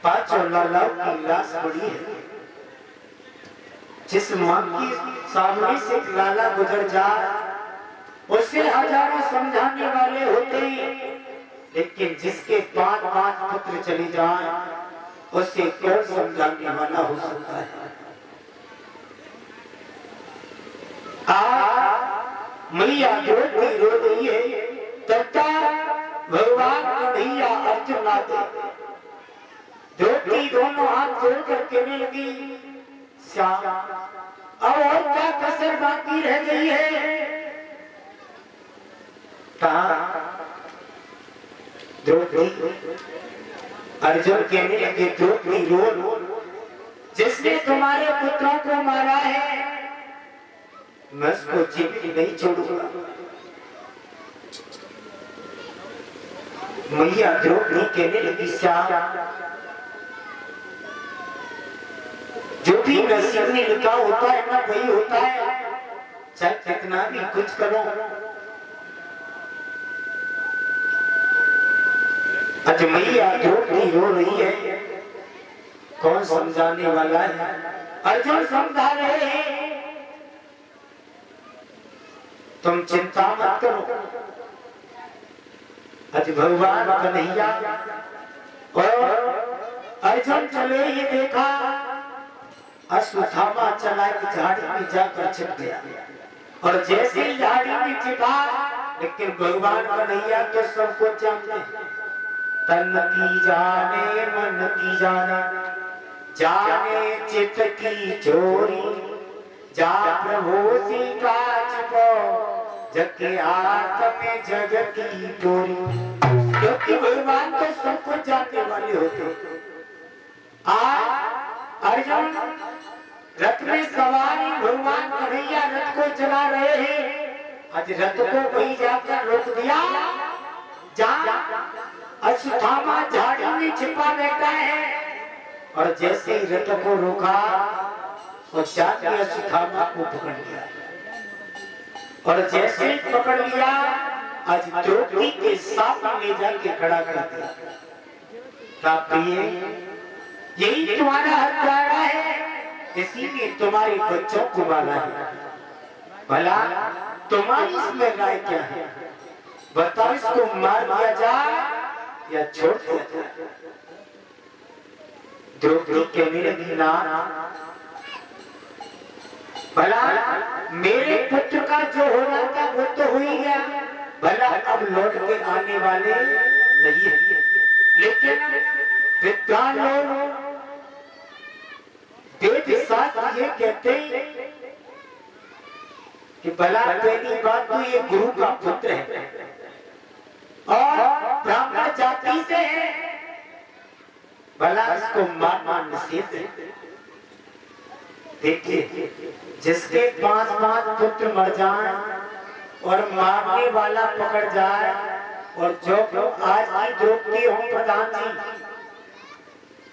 पांचों लाला की लाश पड़ी है। जिस माँ की सामने से लाला गुजर जाए उसे हजारों समझाने वाले होते हैं, लेकिन जिसके 5-5 पुत्र चले जाए उसे कौन समझाने वाला हो सकता है। मैया द्रौपदी रो रही है, तब भगवान कन्हैया अर्जुन आते। द्रौपदी दोनों हाथ जोड़कर कहने लगी, श्याम अब और क्या कसर बाकी रह गई है। द्रौपदी अर्जुन कहने लगे, द्रौपदी रो, जिसने तुम्हारे पुत्रों को मारा है मैं उसको जीवित नहीं छोड़ूंगा। मैया द्रौपदी कहने लगी, श्याम जो भी नसीब में लिखा होता है ना वही होता है, चाहे कितना भी कुछ करो। आज मैया द्रौपदी रो रही है, कौन समझाने वाला है। अर्जुन समझा रहे हैं, तुम चिंता मत करो। आज भगवान कन्हैया और अर्जुन चले, ये देखा अश्वत्थामा चला की झाड़ी में जाकर छिप गया, और जैसे ही झाड़ी में छिपा, लेकिन भगवान कन्हैया तो सबको जानते, तन की जाने मन की जाने, जाने चित्त की चोरी, जा प्रभु सी काज को जग आत्म में जगत की डोरी। क्योंकि भगवान तो सब कुछ जानने वाले होते। आज अर्जुन रथ में सवारी, भगवान कन्हैया रथ को चला रहे हैं। आज रथ को वही जाकर रोक दिया जहाँ अश्वत्थामा झाड़ी में छिपा बैठा है, और जैसे ही रथ को रोका और जाके अश्वत्थामा को पकड़ लिया, और जैसे ही पकड़ लिया आज द्रौपदी के सामने ले जाके खड़ा कर दिया। यही तुम्हारा हत्यारा है, इसीलिए तुम्हारे बच्चों को मारा है। भला तुम्हारी इसमें राय क्या है, बताओ, इसको मार दिया जाए या छोड़ दिया जाए। द्रौपदी कहने लगी, ना, भला मेरे पुत्र का जो होना था वो तो हो ही गया, भला अब लौट के आने वाले नहीं है। लेकिन विद्वान लोग वेद शास्त्र ये कहते हैं कि भला पहली बात तो ये गुरु का पुत्र है और ब्राह्मण जाति से है, भला इसको मारना निषेध है। देखिए, जिसके 5-5 पुत्र मर जाएं और मारने वाला पकड़ जाए, और जो आज की द्रौपदी हो प्रधान जी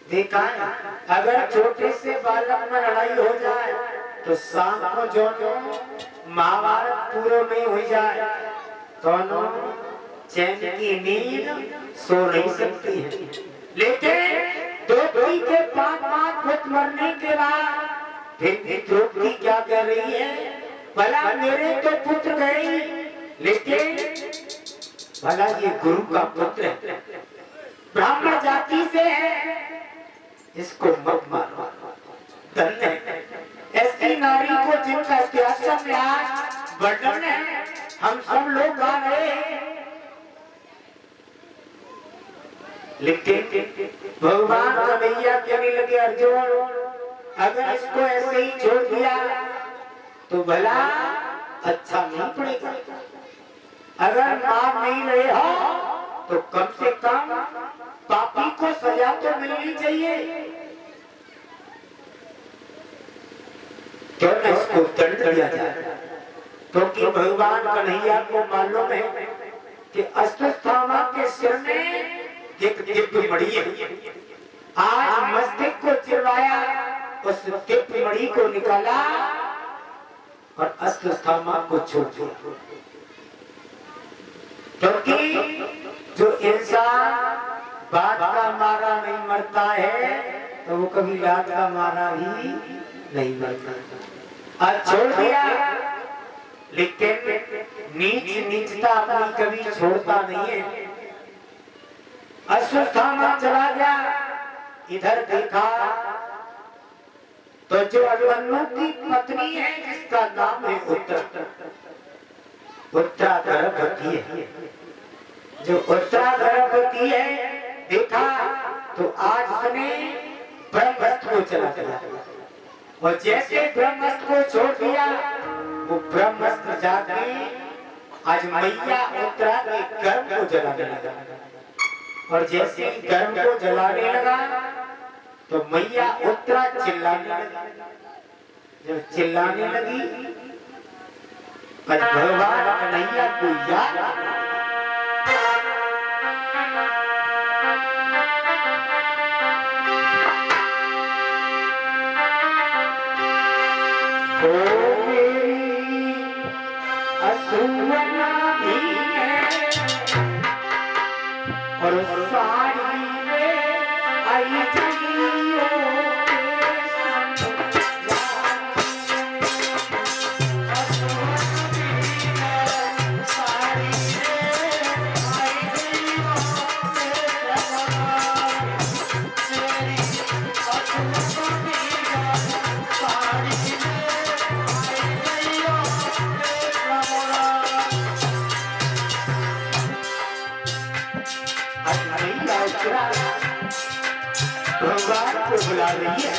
देखा है, अगर छोटे से बालक में लड़ाई हो जाए तो शाम को जो महाभारत पूरा में हो जाए, दोनों चैन की नींद सो नहीं सकती है। लेकिन द्रौपदी के 5-5 पुत्र मरने के बाद फिर द्रौपदी क्या कर रही है, भला मेरे तो पुत्र गए, लेकिन भला ये गुरु का पुत्र है, ब्राह्मण जाति से है, इसको मत मारो। धन्य ऐसी नारी को जिनका इतिहास में आज वर्णन है, हम सब लोग गा रहे हैं। लेकिन भगवान कन्हैया कहने लगे, अर्जुन अगर इसको ऐसे ही छोड़ दिया तो भला अच्छा नहीं पड़ेगा। अगर मार नहीं रहे हो तो कम से कम पापी को सजा तो मिलनी चाहिए, क्यों न इसको दंड दिया जाए। क्योंकि भगवान कन्हैया को मालूम है कि अश्वत्थामा के सिर में एक दिव्य मणि है। आज मस्तिष्क को चिरवाया, उस दिव्य मणि को निकाला और अश्वत्थामा को छोड़ दिया। क्योंकि जो इंसान बात का मारा नहीं मरता है तो वो कभी लात का मारा ही नहीं मरता। आज छोड़ दिया, लेकिन नीचता अपनी कभी छोड़ता नहीं है। अश्वत्थामा चला गया, इधर देखा तो जो अभिमन्यु की पत्नी है जिसका नाम है उत्तरा गर्भवती है, जो उत्तरा गर्भवती है, देखा तो आज उसने ब्रह्मस्त्र को चला दिया। और जैसे ब्रह्मस्त्र को छोड़ दिया, वो ब्रह्मस्त्र जाके आज मैया उत्तरा के गर्भ को जलाने लगा। और जैसे गर्भ को जलाने लगा तो मैया उत्तरा चिल्लाने लगी। जब चिल्लाने लगी, भगवान कन्हैया को याद ओ मेरी असुवना भी है और साड़ी में आई चलियो के संग भगवान को बुला रही है।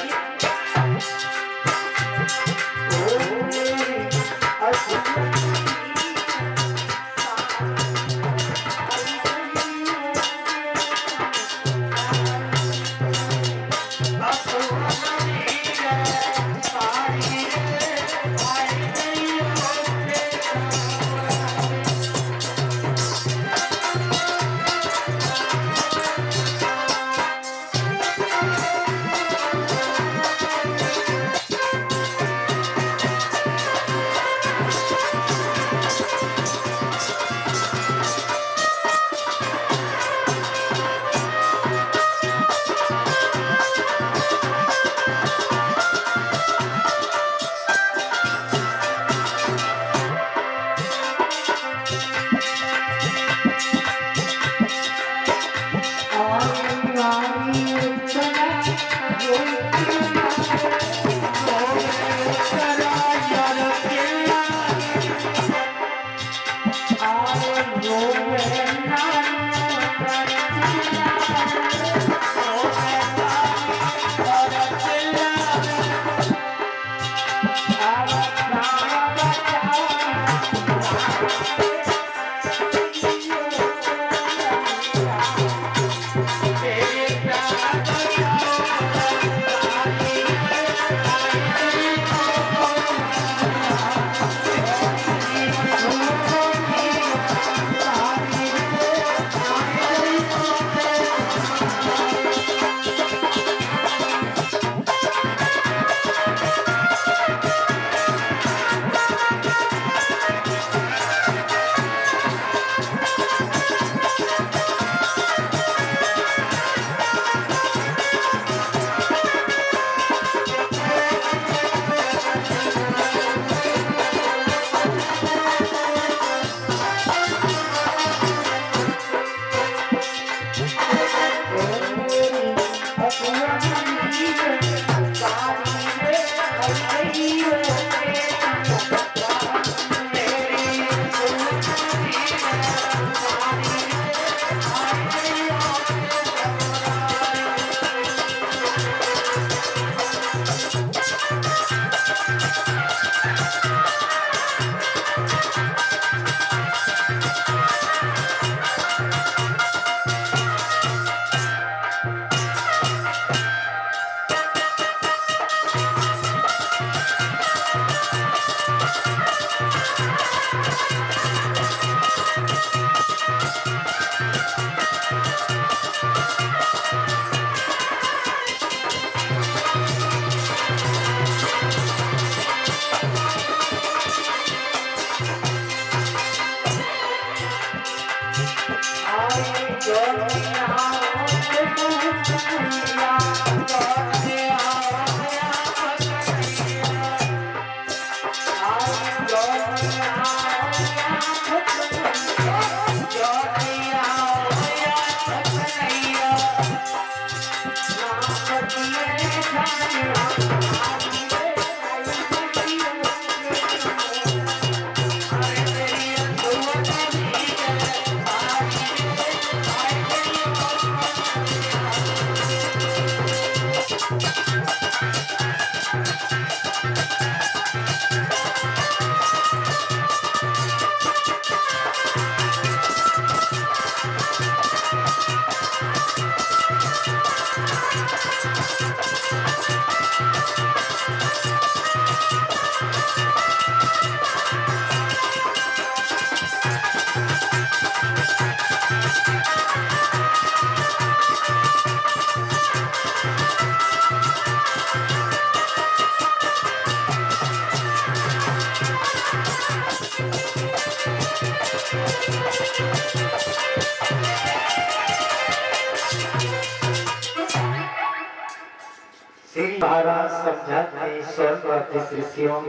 श्री महाराज समझाते स्वर्गवासी ऋषियों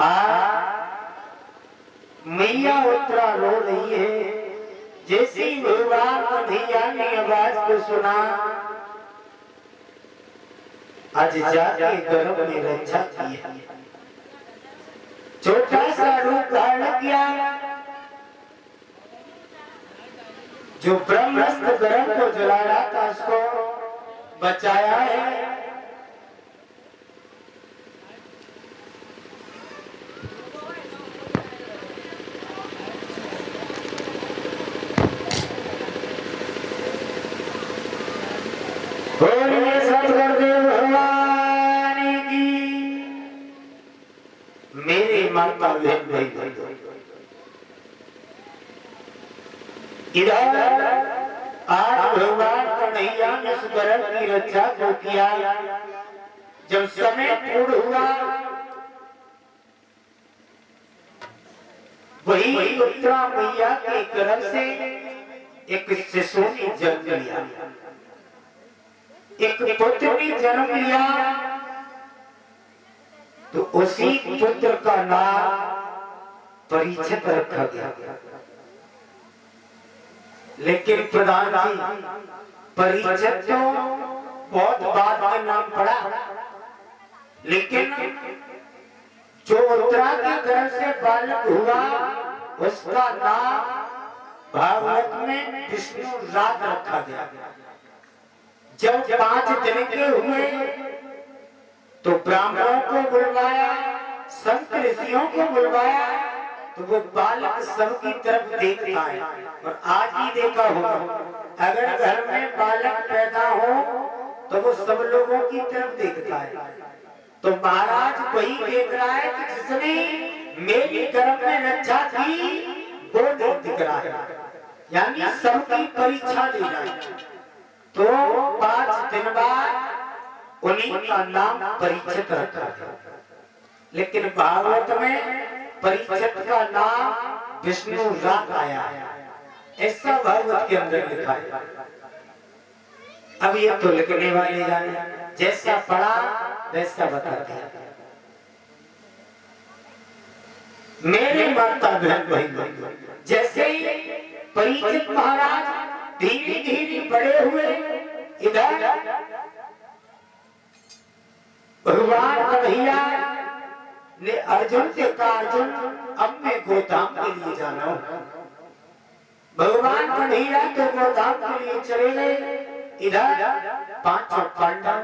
आ मैया उत्तरा रो रही है। जैसे भगवान कन्हैया ने आवाज को सुना, आज जाके गर्भ में रक्षा की है। छोटा सा रूप धारण किया, जो ब्रह्मस्त्र गर्भ को जला रहा था उसको बचाया है। बोलिए सतगुरुदेव भगवान की। मेरे माता बहन भाई इधर आज भगवान कन्हैया ने उस गर्भ की रक्षा को किया। जब समय पूर्ण हुआ, वही उत्तरा मैया के गर्भ से एक शिशु ने जन्म लिया, एक पुत्र ने जन्म लिया। तो उसी पुत्र का नाम परीक्षित रखा गया। लेकिन प्रधान जी, परीक्षित तो बहुत बाद में नाम पड़ा, लेकिन जो उत्तरा के गर्भ से बालक हुआ उसका नाम भागवत में विष्णु रात रखा गया। जब 5 दिन के हुए तो ब्राह्मणों को बुलवाया, संत ऋषियों को बुलवाया, तो वो बालक सबकी तरफ देखता है। और आज ही देखा होगा, अगर घर में बालक पैदा हो तो वो सब लोगों की तरफ देखता है। तो महाराज वही देख रहा है कि जिसने मेरी गर्भ में रक्षा की वो नहीं दिख रहा है, यानी सबकी परीक्षा ले रहा है। तो 5 दिन बाद उन्हीं का नाम परीक्षित रखा था। लेकिन भागवत में परीक्षित का नाम विष्णु रात आया, ऐसा भागवत के अंदर लिखा है। अब ये तो लिखने वाले जाने, जैसा पढ़ा वैसा बताते हैं। मेरे माता बहन भाई, जैसे ही परीक्षित महाराज धीरे धीरे बड़े हुए, इधर भगवान कन्हैया ने अर्जुन से कहा, अर्जुन अब मैं गोधाम के लिए जाना हूं। भगवान कन्हैया तो गोधाम के लिए चले गए। इधर 5 पांडव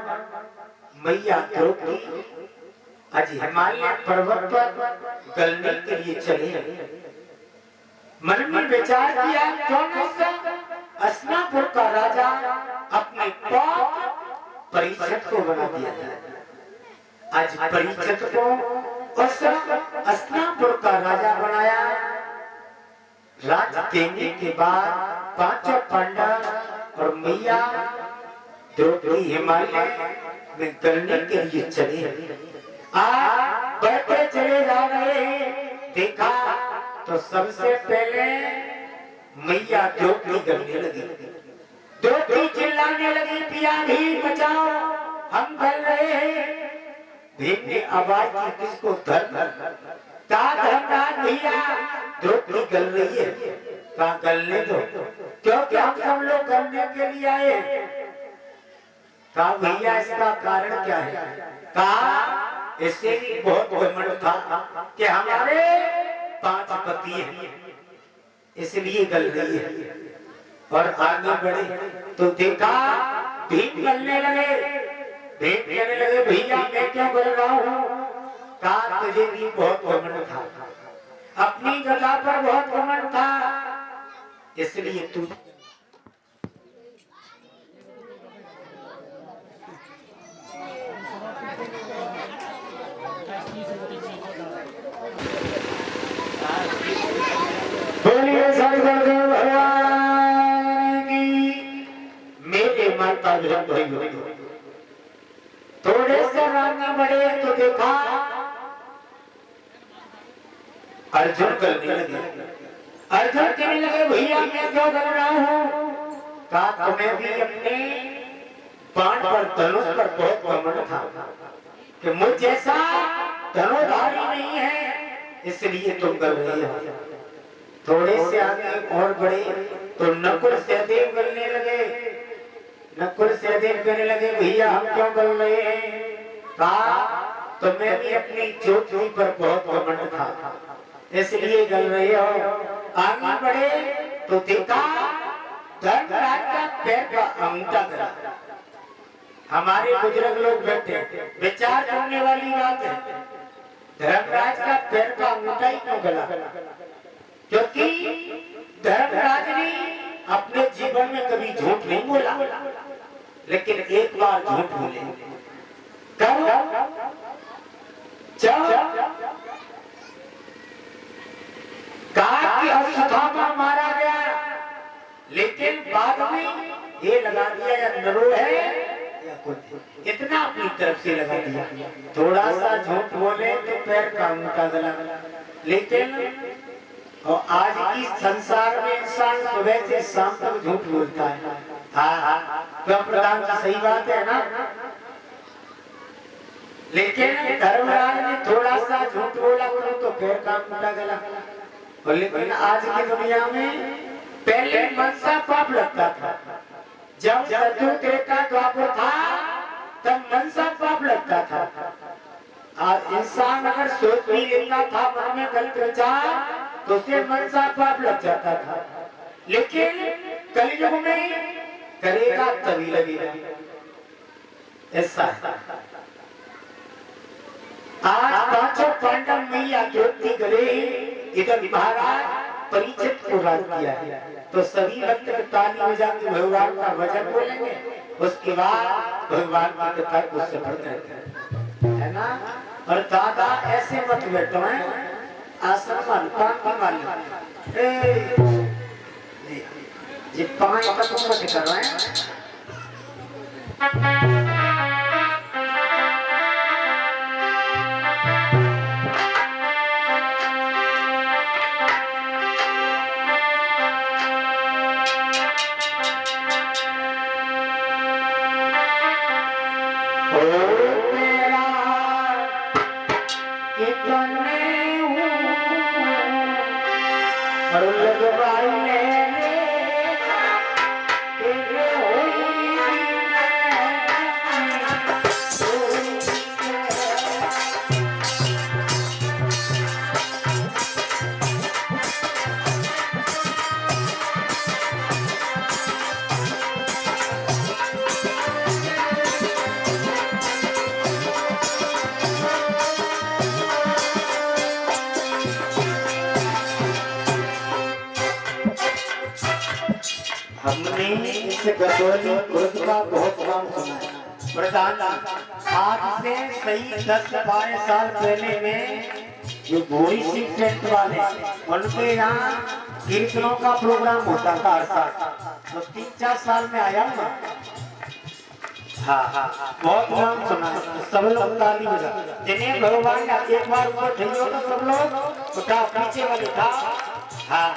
मैया द्रौपदी आज हिमालय पर्वत पर गलने के लिए चले। मन में विचार किया, क्यों न हस्तिनापुर का राजा अपने पौत्र परीक्षित को बना दिया था। आज परीक्षित को उस हस्तिनापुर का राजा बनाया। राज देने के बाद 5 पांडव और मैया द्रौपदी हिमालय में गलने के लिए चले। बढ़ते चले जा रहे, देखा तो सबसे पहले मैया द्रौपदी गलने लगी। द्रौपदी चिल्लाने लगी, पिया भी बचाओ, हम गल रहे हैं। भीम ने आवाज की, किसको धर्म? कहा धर्मराज भैया द्रौपदी गल रही है, कहा गलने दो, क्योंकि हम सब लोग गलने के लिए आए। कहा भैया इसका कारण क्या है? कहा इससे भी बहुत घमंड था कि हमारे 5 पति हैं, इसलिए गल रही है। और आगे बढ़े तो देखा भीख गलने लगे, भीख कहने लगे भैया मैं क्यों गल रहा हूँ? कहा तुझे भी बहुत घमंड था, अपनी जगह पर बहुत घमंड था, इसलिए तू बोलिए सदगुरुदेव भगवान की। मेरे माता भाई थोड़े से आगे बढ़े तो देखा अर्जुन करने लगे। अर्जुन कहने लगे भैया मैं क्यों कर रहा हूँ? कहा तुम्हें भी अपने बाण पर धनुष पर बहुत घमंड था कि मुझ जैसा धनुधारी नहीं है, इसलिए तुम कर रही हो। थोड़े से आगे और बढ़े तो नकुल सहदेव गलने लगे। नकुल सहदेव कहने लगे भैया हम क्यों गल रहे हैं? कहा तुम्हें भी अपनी चोटी पर बहुत घमंड था, इसलिए गल रहे हो। आगे बढ़े तो देखा धर्मराज का पैर का अंगूठा गला। हमारे बुजुर्ग लोग बैठे विचार करने वाली बात है, धर्मराज का पैर का अंगूठा ही क्यों गला? क्योंकि धर्मराज ने अपने जीवन में कभी झूठ नहीं बोला, लेकिन एक बार झूठ बोले। कब? जब कहा कि अश्वत्थामा मारा गया, लेकिन बाद में ये लगा दिया या नरो है या कुछ, इतना अपनी तरफ से लगा दिया। थोड़ा सा झूठ बोले तो पैर का अंगूठा गला। लेकिन और आज की संसार में इंसान सुबह से शाम तक झूठ बोलता है। हाँ तो प्रधान की सही बात है ना। लेकिन धर्मराज ने थोड़ा सा झूठ बोला तो पैर का अंगूठा गला। लेकिन आज की दुनिया में पहले मनसा पाप लगता था। जब सत्य त्रेता द्वापर था तब मनसा पाप लगता था। आज इंसान अगर सोच भी लेता था मन में गलत विचार तो उसे मनसा पाप लग जाता था। लेकिन कलयुग में करेगा तभी लगेगा, ऐसा है। आज पांचों पांडव मैया ज्योति गले इधर महाराज परीक्षित को राज किया है, तो सभी भक्त ताली बजा के भगवान का वचन बोलेंगे, उसके बाद भगवान की कथा को सफल करते हैं, है ना। और दादा ऐसे मत बैठो हैं आश्रम पान जी 5 तक मत करो हैं। हमने इस गजोली खुद का बहुत काम सुना है। प्रधान आज से सही 10-12 साल पहले में जो भोरी सिंह टेंट वाले उनके यहाँ कीर्तनों का प्रोग्राम होता था हर साल, तो 3-4 साल में आया ना। हाँ बहुत नाम सुना है। सब लोग ताली बजा, जिन्हें भगवान का एक बार ऊपर ठहियो तो सब लोग उठा, पीछे वाले था। हाँ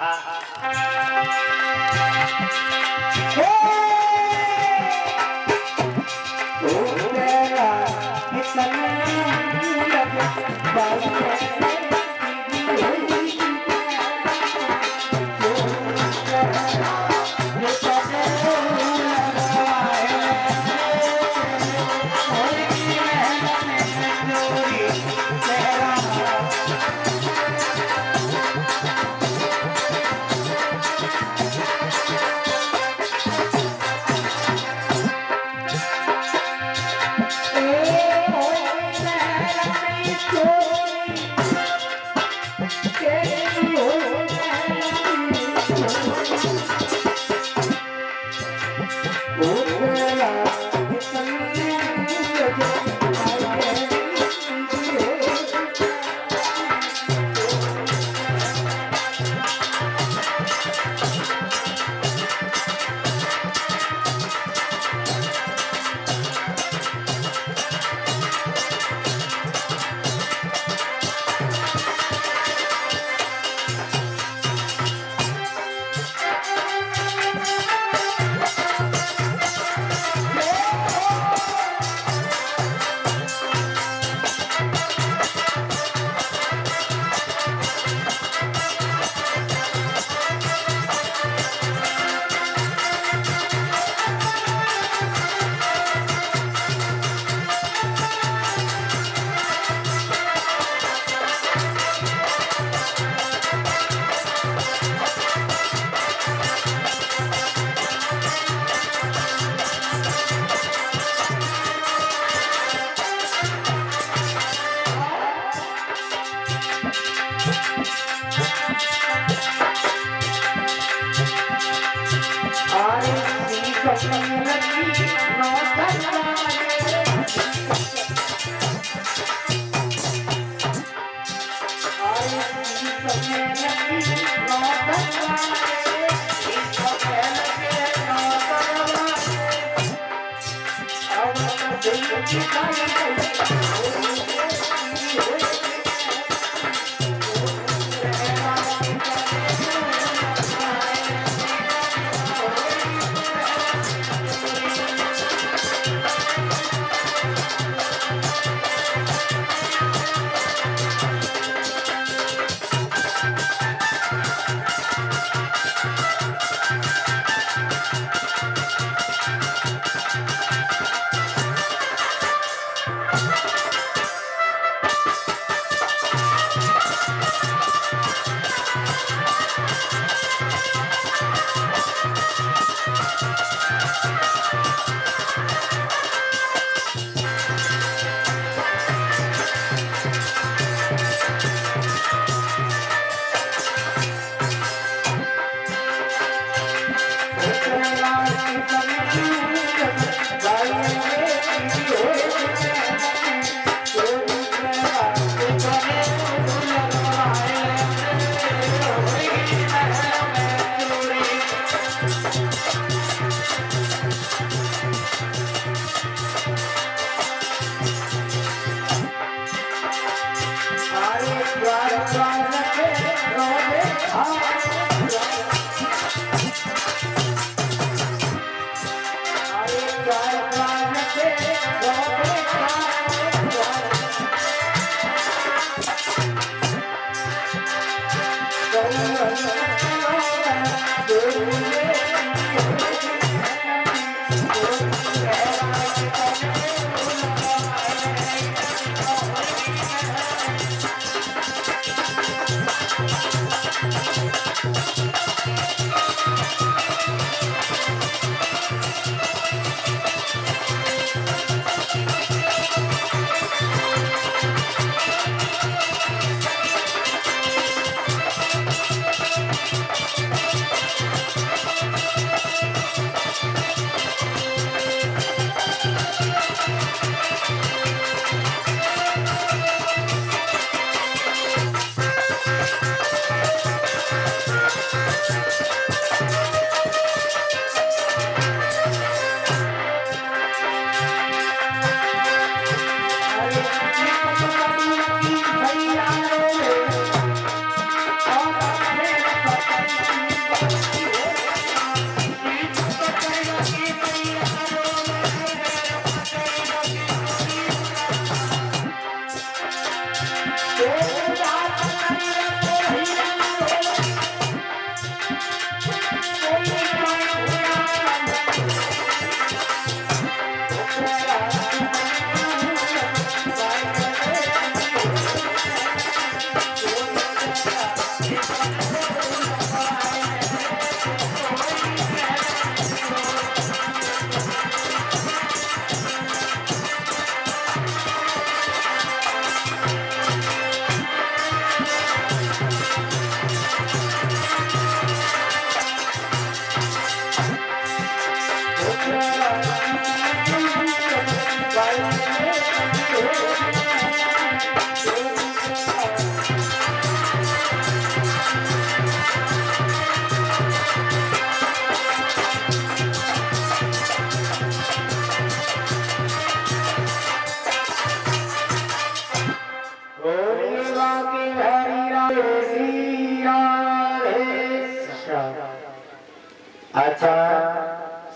अच्छा,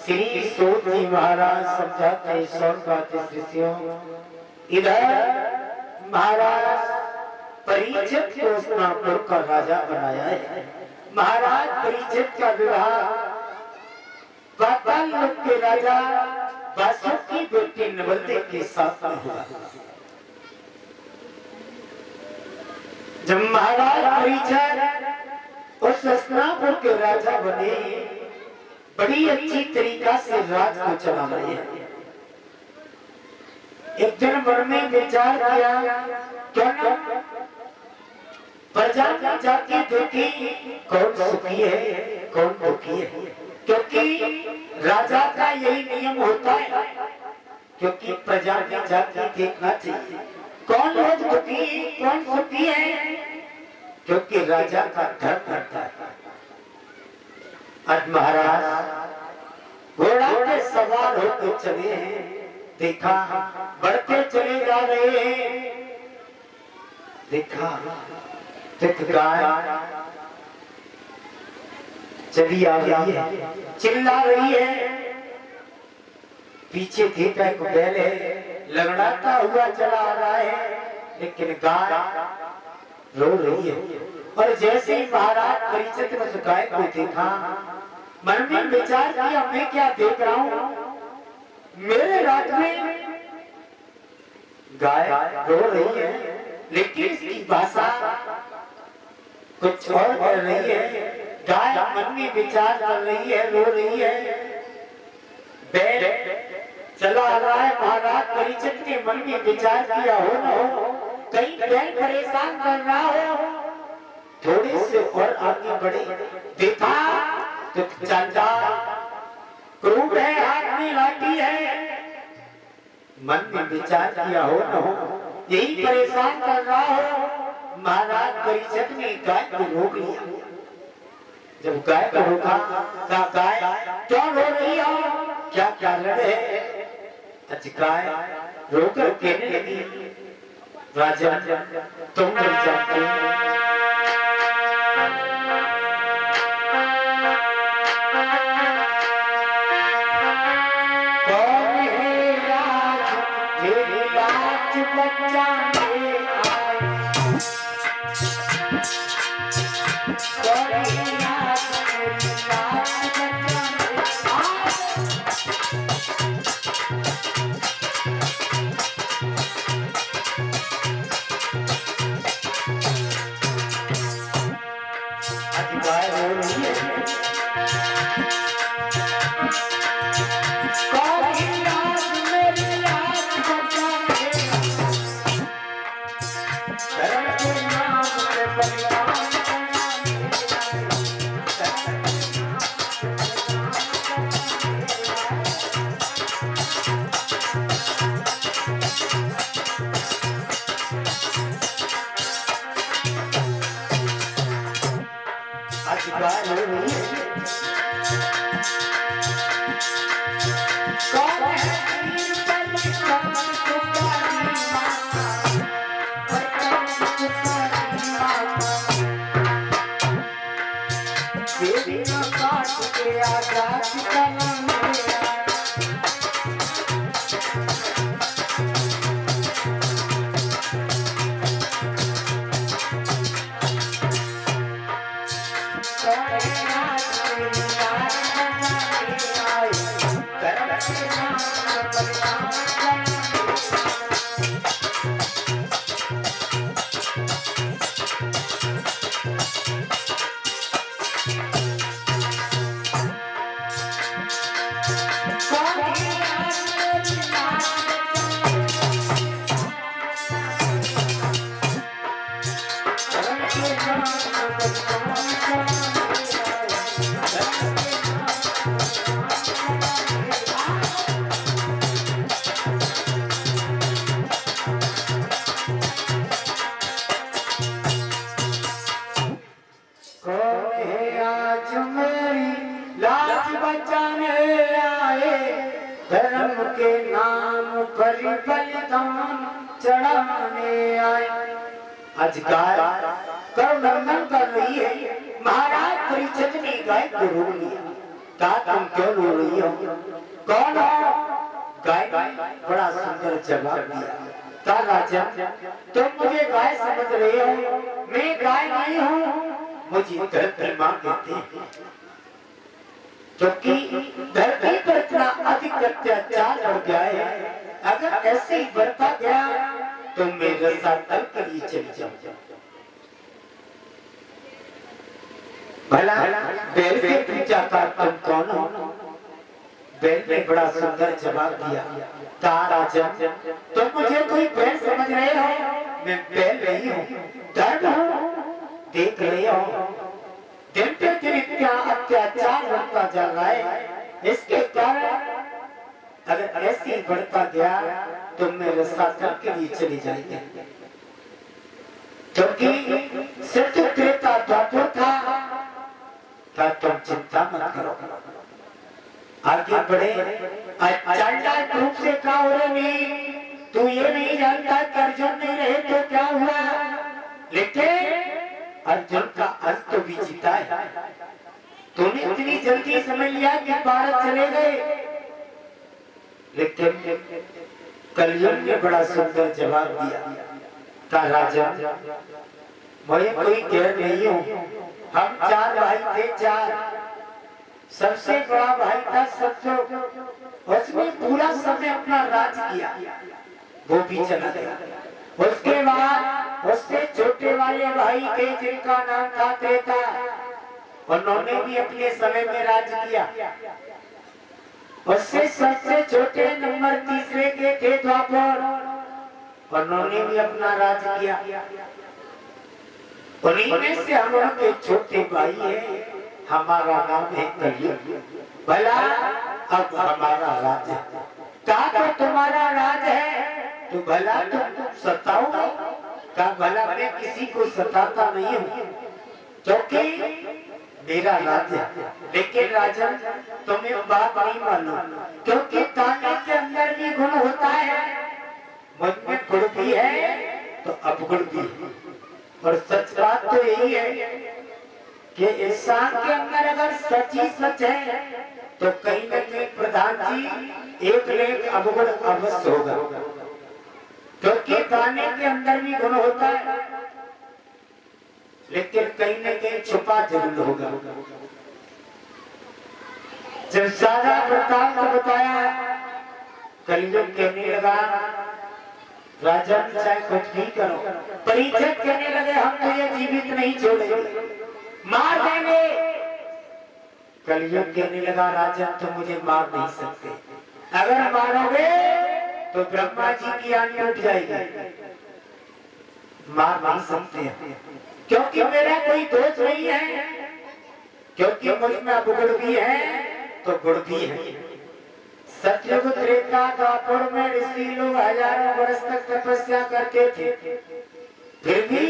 श्री सूत जी महाराज समझाते बातें शिष्यों। इधर महाराज परीक्षित को स्नापुर का राजा बनाया है। महाराज परीक्षित का विवाह पाताल लोक के राजा वासुकी बेटी नवलते के साथ हुआ। जब महाराज परीक्षित उस स्नापुर के राजा बने, बड़ी अच्छी तरीका से राज को चला रहे हैं। एक दिन भर में विचार किया, क्या ना प्रजा की जाति देखी कौन सुखी है कौन दुखी है, क्योंकि राजा का यही नियम होता है, क्योंकि प्रजा की जाति देखना चाहिए कौन लोग दुखी कौन सुखी है, क्योंकि राजा का धर्म करता है। आज महाराज घोड़ा पे सवार होकर चले हैं, देखा बढ़ते चले जा रहे हैं, देखा एक गाय चली आ रही है, चिल्ला रही है। पीछे देखा एक बैल है, लगड़ाता हुआ चला आ रहा है, लेकिन गाय रो रही है। और जैसे ही महाराज परिचित ने उस गाय को देखा, मन में विचार किया मैं क्या देख रहा हूँ, मेरे रात में गाय रो रही है, लेकिन इसकी भाषा कुछ और कर रही है। गाय मन में विचार कर रही है, रो रही है। बैल चला आ रहा है, महाराज परिचित के मन में विचार किया हो न हो कहीं बैल परेशान कर रहा हो, थोड़े से और आगे बढ़े, देखा तो चांदार क्रूर है, हाथ में लाठी है। मन में विचार किया हो न हो यही परेशान कर रहा हो। महाराज परिषद ने गाय को रोक लिया। जब गाय को रोका, कहा गाय क्यों रो रही हो, क्या कारण है? गाय रोकर कहने लगी, राजा तुम नहीं जानते, कौन है राज मेरी लाज बचाने आए, कौन है राज मेरी लाज बचाने आए। गाय रो रही है, कौन है राज मेरी लाज बचाने, धर्म के नाम पे बलिदान आज गाय रो रही है। कौन है वीर बलिदान तुम्हारी माँ, तुम्हारी माँ, देवी न काट के आजाद करने आए। धर्म के नाम पर बलिदान चढ़ाने आए। आज गाय कर्मबंधन कर रही है। महाराज परिषद ने गाय को रोक लिया। कहा तुम क्यों रो रही हो, कौन हो? गाय बड़ा सुंदर जवाब दिया। कहा राजा तुम मुझे गाय समझ रहे हो, मैं गाय नहीं हूँ, मुझे धरती माँ कहते हैं, क्योंकि धरती पर इतना अधिक अत्याचार बढ़ गया है। अगर ऐसे ही बढ़ता गया तो मैं रस्सा तल कर ही चली जाऊंगा। भला बैल से पूछा था तुम कौन हो? बैल ने बड़ा सुंदर जवाब दिया। कहा राजा तुम मुझे कोई बैल समझ रहे हो, मैं बैल नहीं हूँ, धर्म हूँ। देख रहे हो दिन पे दिन इतना अत्याचार होता जा रहा है, इसके कारण अगर ऐसे ही बढ़ता गया तो मैं रस्सा तक के लिए चली जाएगी। क्योंकि सत्य त्रेता द्वापर था, तुम चिंता मत करो। आगे बढ़े। चांडाल रूप से कहा हो नहीं, तू ये नहीं जानता कि अर्जुन नहीं रहे तो क्या हुआ, लेकिन अर्जुन का अंत तो भी जीता है। तूने इतनी जल्दी समझ लिया कि भारत चले गए, लेकिन कलयुग ने बड़ा सुंदर जवाब दिया। कहा राजा मैं कोई गैर नहीं हूँ, हम 4 भाई थे, 4। सबसे बड़ा भाई था सत्य, उसने पूरा समय अपना राज किया, वो भी चला गया। उसके बाद उससे छोटे वाले भाई थे जिनका नाम था त्रेता, उन्होंने भी अपने समय में राज किया। उससे सबसे छोटे नंबर तीसरे के थे द्वापर, उन्होंने भी अपना राज किया। उन्हीं में से हम लोग छोटे भाई है, हमारा नाम है कलयुग। भला अब हमारा राज है, क्या तो तुम्हारा राज है तो भला तुम सताओगे? क्या भला मैं किसी को सताता नहीं हूँ, क्योंकि मेरा राज है। लेकिन राजन तुम्हें बात नहीं मालूम, क्योंकि ताने के अंदर भी गुण होता है, मुझ में गुण भी है तो अवगुण भी है। और सच बात तो यही है कि इंसान के अंदर अगर सच ही सच है तो कहीं न कहीं प्रधान जी एक लेख अवगुण अवश्य होगा, क्योंकि दाने के अंदर भी गुण होता है, लेकिन कहीं न कहीं छुपा जरूर होगा। जब सारा प्रताप को बताया, कलयुग कहने लगा राजन चाहे कुछ भी करो, परीक्षित कहने लगे हम तो ये जीवित नहीं छोड़ेंगे, मार देंगे। कलयुग कहने लगा राजन तो मुझे मार नहीं सकते, अगर मारोगे तो ब्रह्मा जी की आंख टूट जाएगी, मार नहीं सकते, क्योंकि मेरा कोई दोष नहीं है, क्योंकि मुझ में अवगुण भी है तो गुण भी है। सतयुग त्रेता द्वापर में ऋषि लोग हजारों वर्ष तक तपस्या करते थे, फिर भी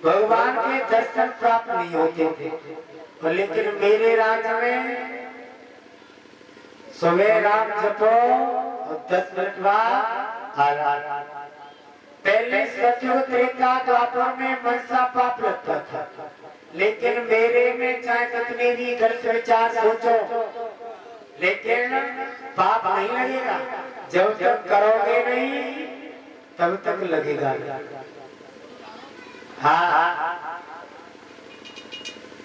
भगवान के दर्शन प्राप्त नहीं होते थे। लेकिन मेरे राज में सुबह राम जपो और 10 मिनट बाद आराम। पहले सतयुग त्रेता द्वापर में मनसा पाप लगता था, लेकिन मेरे में चाहे कितने भी गलत विचार सोचो, लेकिन पाप नहीं लगेगा। जब तक करोगे नहीं तब तक लगेगा। हाँ,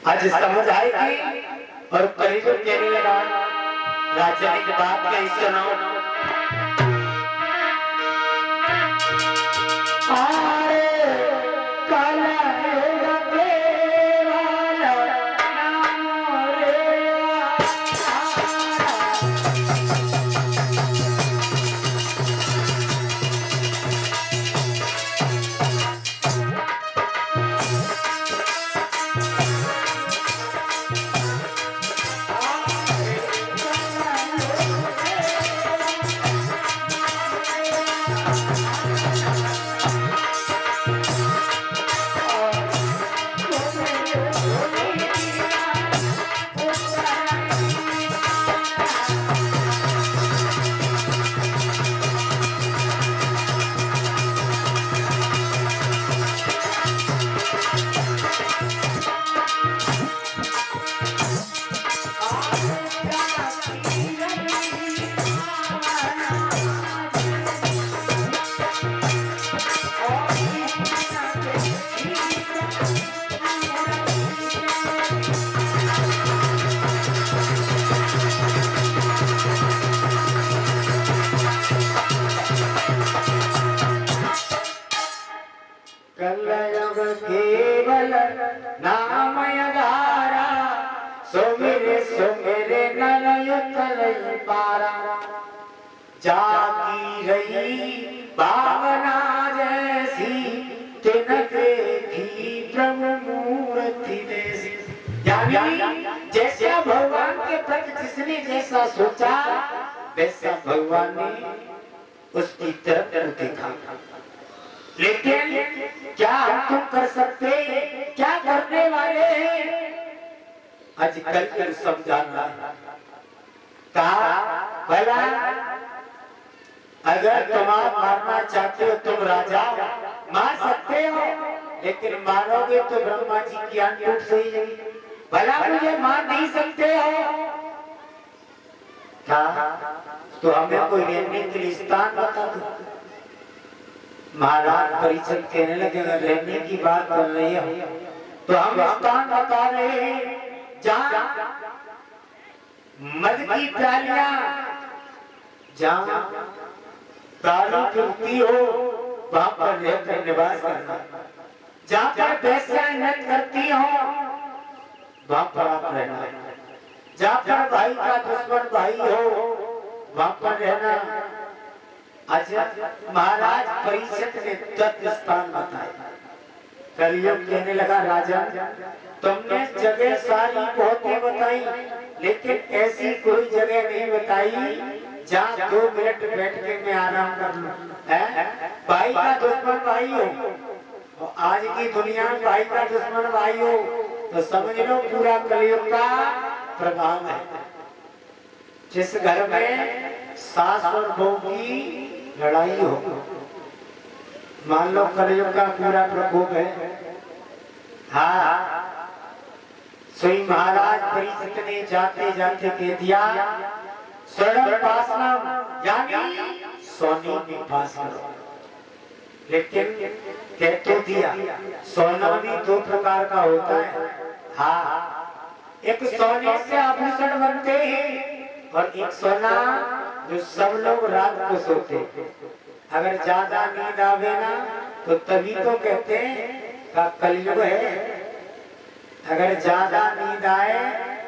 आज समझ आएगी। और कलयुग कहने लगा राजा की बात कहीं सुनो, केवल नाम आधारा, सो मेरे नलयुतल पारा, जागी रही भावना जैसी, तिन देखी प्रभु मूर्ति जैसी। यानी जैसा भगवान के प्रति जिसने जैसा सोचा, वैसा भगवान ने उसकी तरफ देखा। लेकिन क्या हम तुम कर सकते, क्या करने वाले हैं? आजकल समझाना कहा भला अगर तुम मारना चाहते हो तुम राजा मार सकते हो, लेकिन मारोगे तो ब्रह्मा जी की आंख टूट सही जाएगी। भला मुझे मार नहीं सकते हो क्या? तो हमें कोई रहने के लिए स्थान बता दो। महाराज परीक्षित कहने लगे अगर रहने की बात कर रही है तो हम स्थान बता रहे हैं जहाँ मद की प्यालियां, जहाँ दारू पीती हो वहां पर रहकर निवास करना, जहाँ पर बेस्यां नृत्य करती हो वहां पर आप रहना, जहाँ पर भाई का दुश्मन भाई हो वहां पर रहना। अच्छा महाराज परीक्षित ने तत्व स्थान बताया। कलयुग कहने लगा राजा तुमने जगह सारी बहुत ही बताई, लेकिन ऐसी कोई जगह नहीं बताई जहाँ 2 मिनट बैठ के मैं आराम कर लूं। भाई का दुश्मन भाई हो, और आज की दुनिया में भाई का दुश्मन भाई हो तो समझ लो पूरा कलयुग का प्रभाव है। जिस घर में सास और बहू की लड़ाई हो, मान लो कलयुग का पूरा प्रकोप है। हाँ सोई महाराज परीक्षित ने जाते जाते कह दिया स्वर्ण पासनाम यानी सोने में पास करो, लेकिन कह तो दिया सोना भी 2 प्रकार का होता है। हाँ एक सोने से आभूषण बनते हैं और एक सोना जो सब लोग रात को सोते। अगर ज्यादा नींद आवे ना तो तभी तो कहते हैं का कलयुग है। अगर ज्यादा नींद आए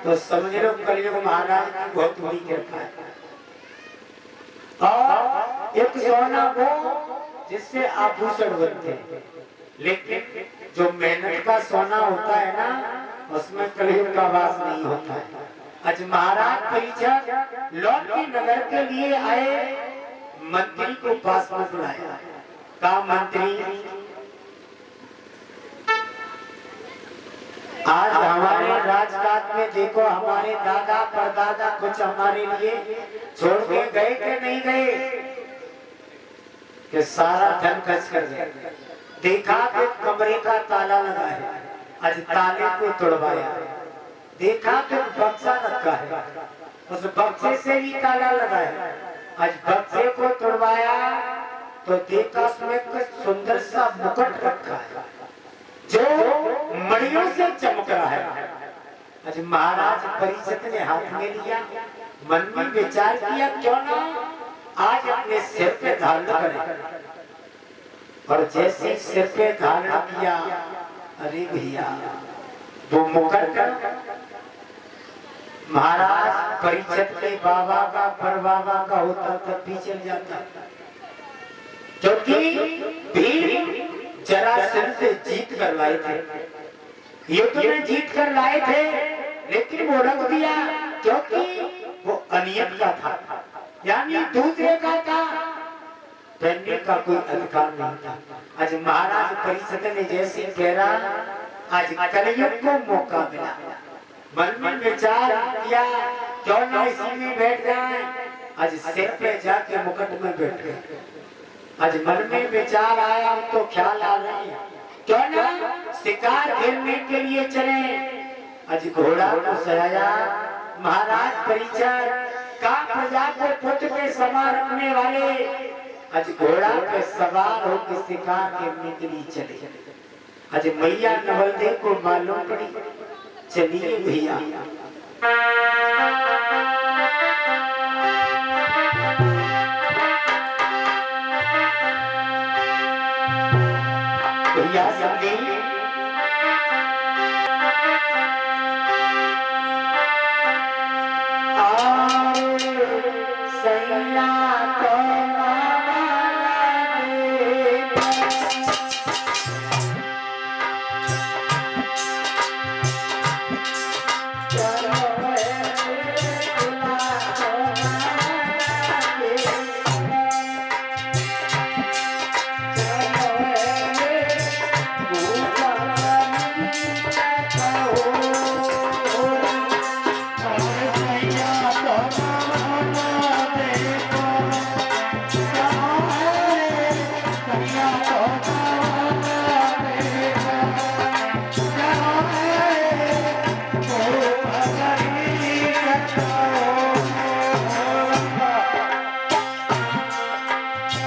तो समझ लो कलयुग महाराज की बहुत बड़ी कृपा है। और एक सोना वो जिससे आभूषण बनते हैं, लेकिन जो मेहनत का सोना होता है ना उसमें कलयुग का वास नहीं होता है। आज महाराज परीक्षित लौट के नगर के लिए आए, मंत्री को पास में बुलाया। कहा मंत्री आज हमारे राजकाज में देखो हमारे दादा परदादा कुछ हमारे लिए छोड़ के गए कि नहीं गए, कि सारा धन खर्च कर दिया। देखा कि कमरे का ताला लगा है, आज ताले को तोड़वाया। देखा कि बक्सा रखा है, उस बक्से से भी ताला लगा है, आज बक्से को तोड़वाया तो देखा उसमें कुछ सुंदर सा मुकुट रखा है जो मणियों से चमक रहा है। आज महाराज परीक्षित ने हाथ में लिया, मन में विचार किया क्यों ना आज अपने सिर पे धारण करें। और जैसे सिर पे धारण किया, अरे भैया वो मुकुट महाराज परीक्षित के बाबा का परबाबा का होता तब भी चल जाता, क्योंकि भीम जरासंध से जीत कर लाए थे, युद्ध में जीत कर लाए थे, लेकिन वो रख दिया क्योंकि वो अनियत का था, यानी दूसरे का था, पहनने का कोई अधिकार नहीं था। आज महाराज परीक्षित ने जैसे कहा आज कलयुग को मौका मिला, मन में विचार किया क्यों ना इसी में बैठ जाए। आज सिर पे जाके मुकुट में बैठ गए। आज मन में विचार आया तो ख्याल आ रहे हैं क्यों ना शिकार खेलने के लिए चले। आज घोड़ा को सजाया महाराज परीक्षित का प्रजा को पुट पे सवार रखने वाले आज घोड़ा पे सवार होकर शिकार खेलने के लिए चले। आज मैया नवलदेव को मालूम पड़ी, चलिए भैया भैया समझे सैया को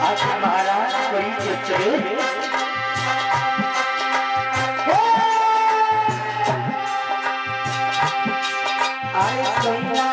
आज महाराज बड़ी चले आए सैया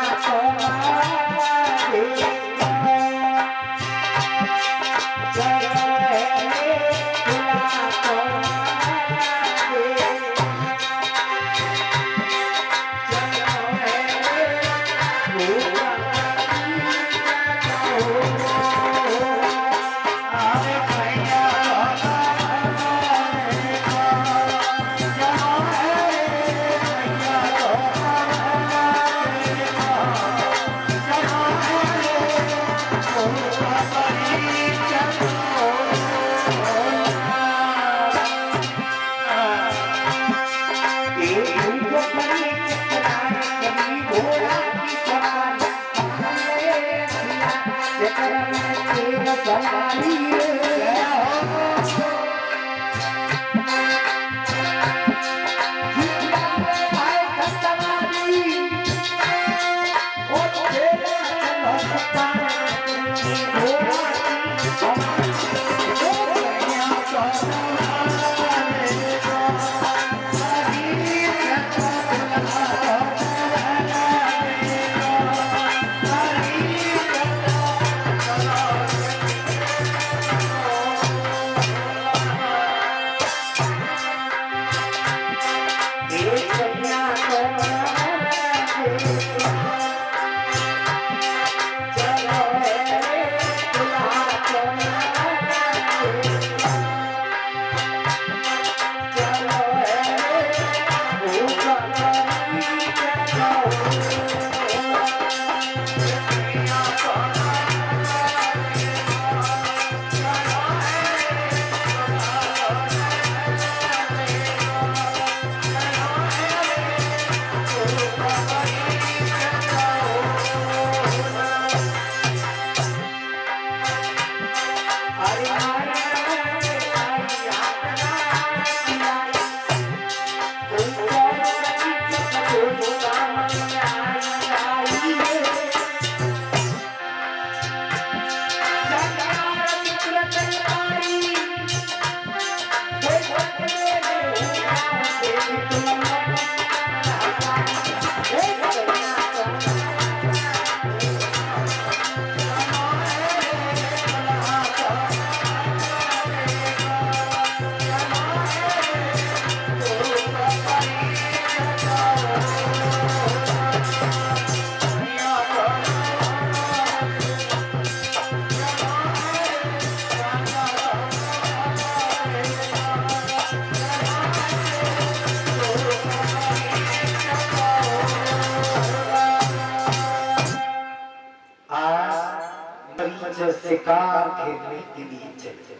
शिकार खेलने के लिए चले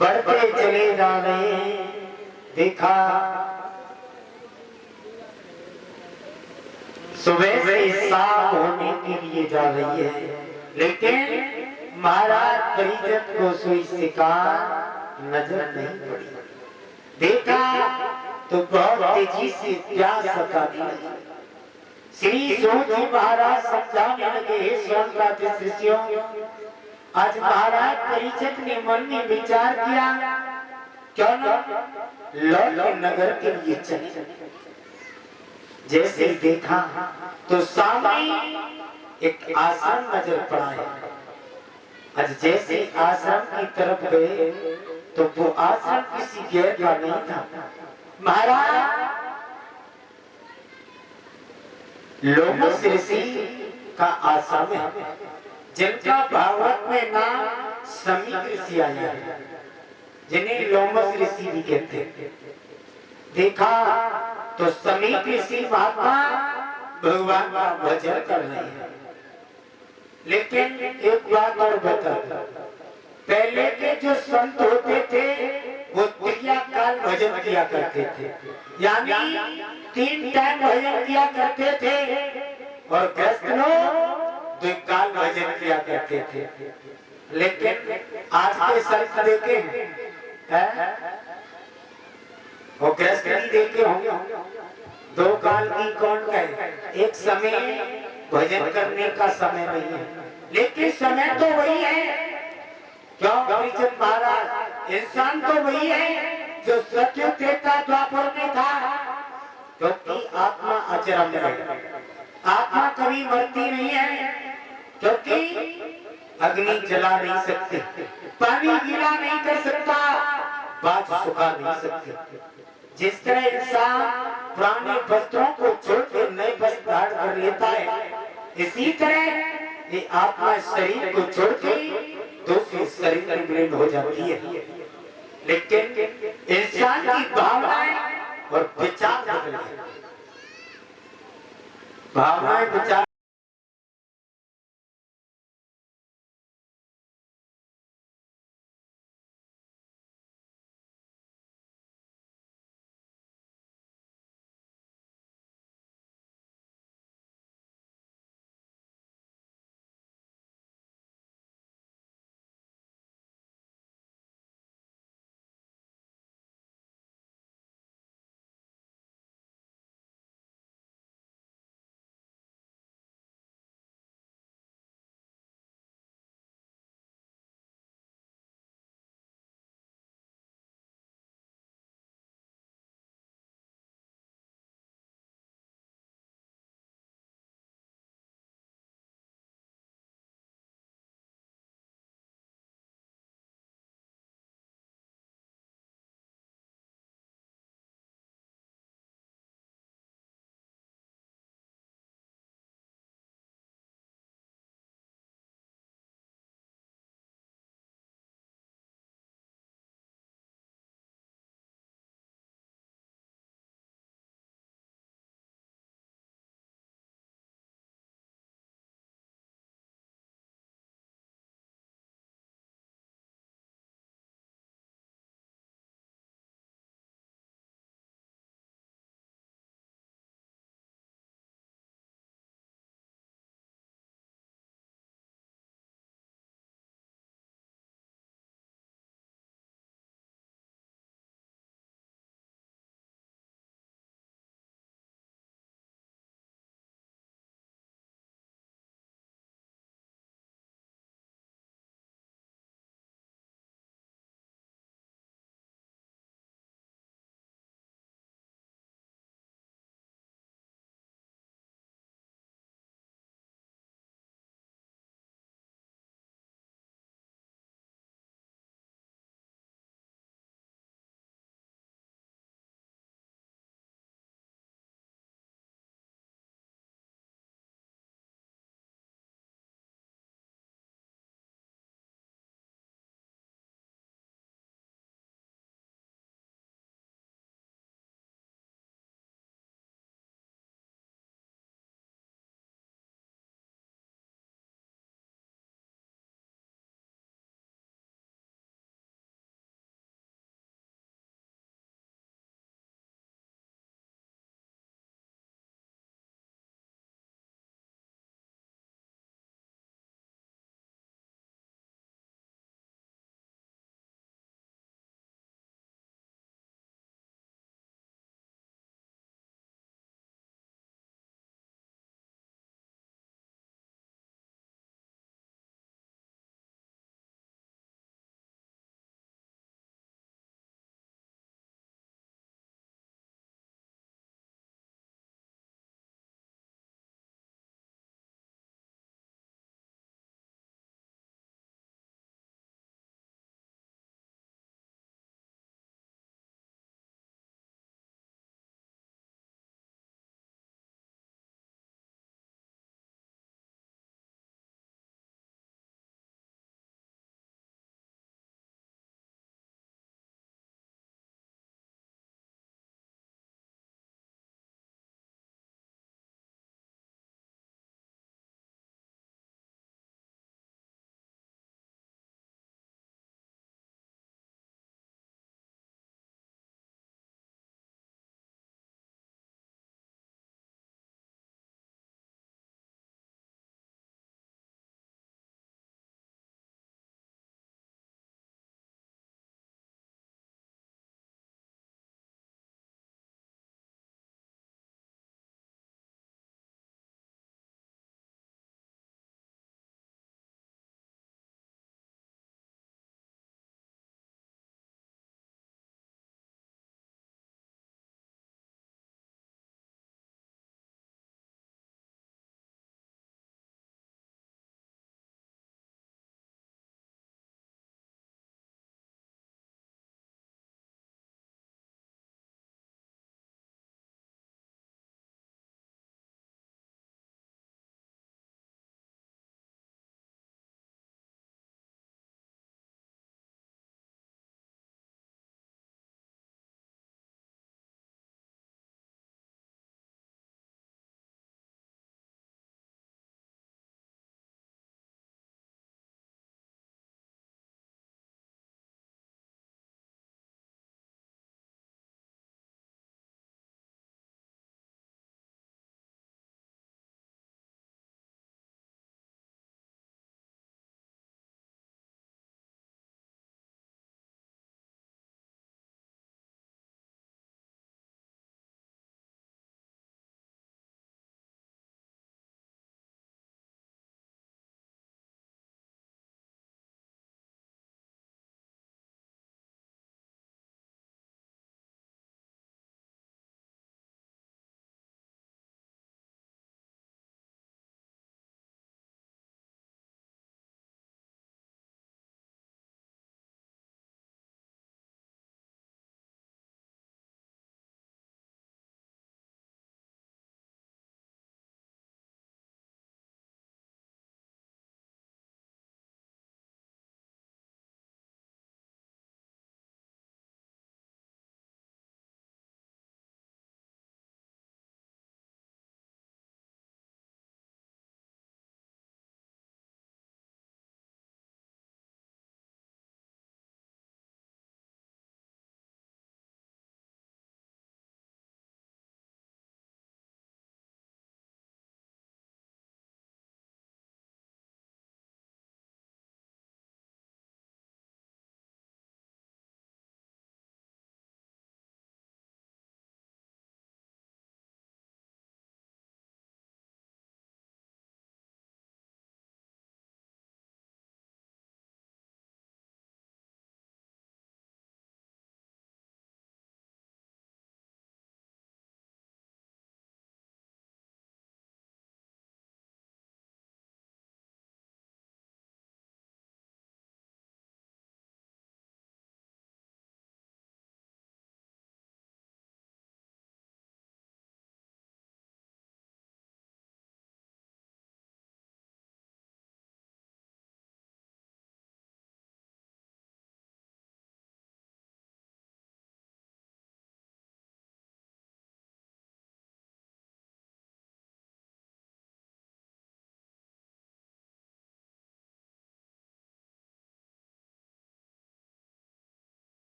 बढ़ते चले जा रहे हैं। देखा सुबह से शाम होने के लिए जा रही है, लेकिन महाराज परिजन को सोई शिकार नजर नहीं पड़ी। देखा तो बहुत तेजी से प्यास सताती लगी। श्री सोजी महाराज समझाने लगे, सोनकाते शिष्यों, आज महाराज परिचक ने मन में विचार किया, क्यों न लौट नगर के लिए चले। जैसे देखा तो सामने एक आश्रम नजर पड़ा है। आज जैसे आश्रम की तरफ गए तो वो आश्रम किसी गैर का नहीं था। महाराज लोमस ऋषि का आश्रम है, जिनका भागवत में नाम समीप ऋषि आया है, जिन्हें लोमस ऋषि भी कहते हैं। देखा तो समीप ऋषि महात्मा भगवान का भजन कर रहे हैं। लेकिन एक बात और बता, पहले के जो संत होते थे वो त्रिया काल भजन किया करते थे, यानी 3 टाइम भजन किया करते थे, और गृहस्थ लोग 2 काल भजन किया करते थे। लेकिन आज के संत देखे हैं, वो गृहस्थ नहीं देखे होंगे। 2 काल की कौन कहे, एक समय भजन करने का समय नहीं है, लेकिन समय तो वही है गौरीचंद महाराज इंसान तो वही है जो सत्य त्रेता द्वापर में था, क्योंकि आत्मा अजरम है, आत्मा कभी मरती नहीं है, क्योंकि अग्नि जला नहीं सकती, पानी गीला नहीं कर सकता, बाज सुखा नहीं सकती। जिस तरह इंसान पुराने वस्त्रों को छोड़ के नए वस्त्र धारण कर लेता है, इसी तरह ये आत्मा शरीर को छोड़ के दूसरे शरीर में विलीन हो जाती है। लेकिन इंसान की भावनाएं और विचार बदल गए, भावनाएं विचार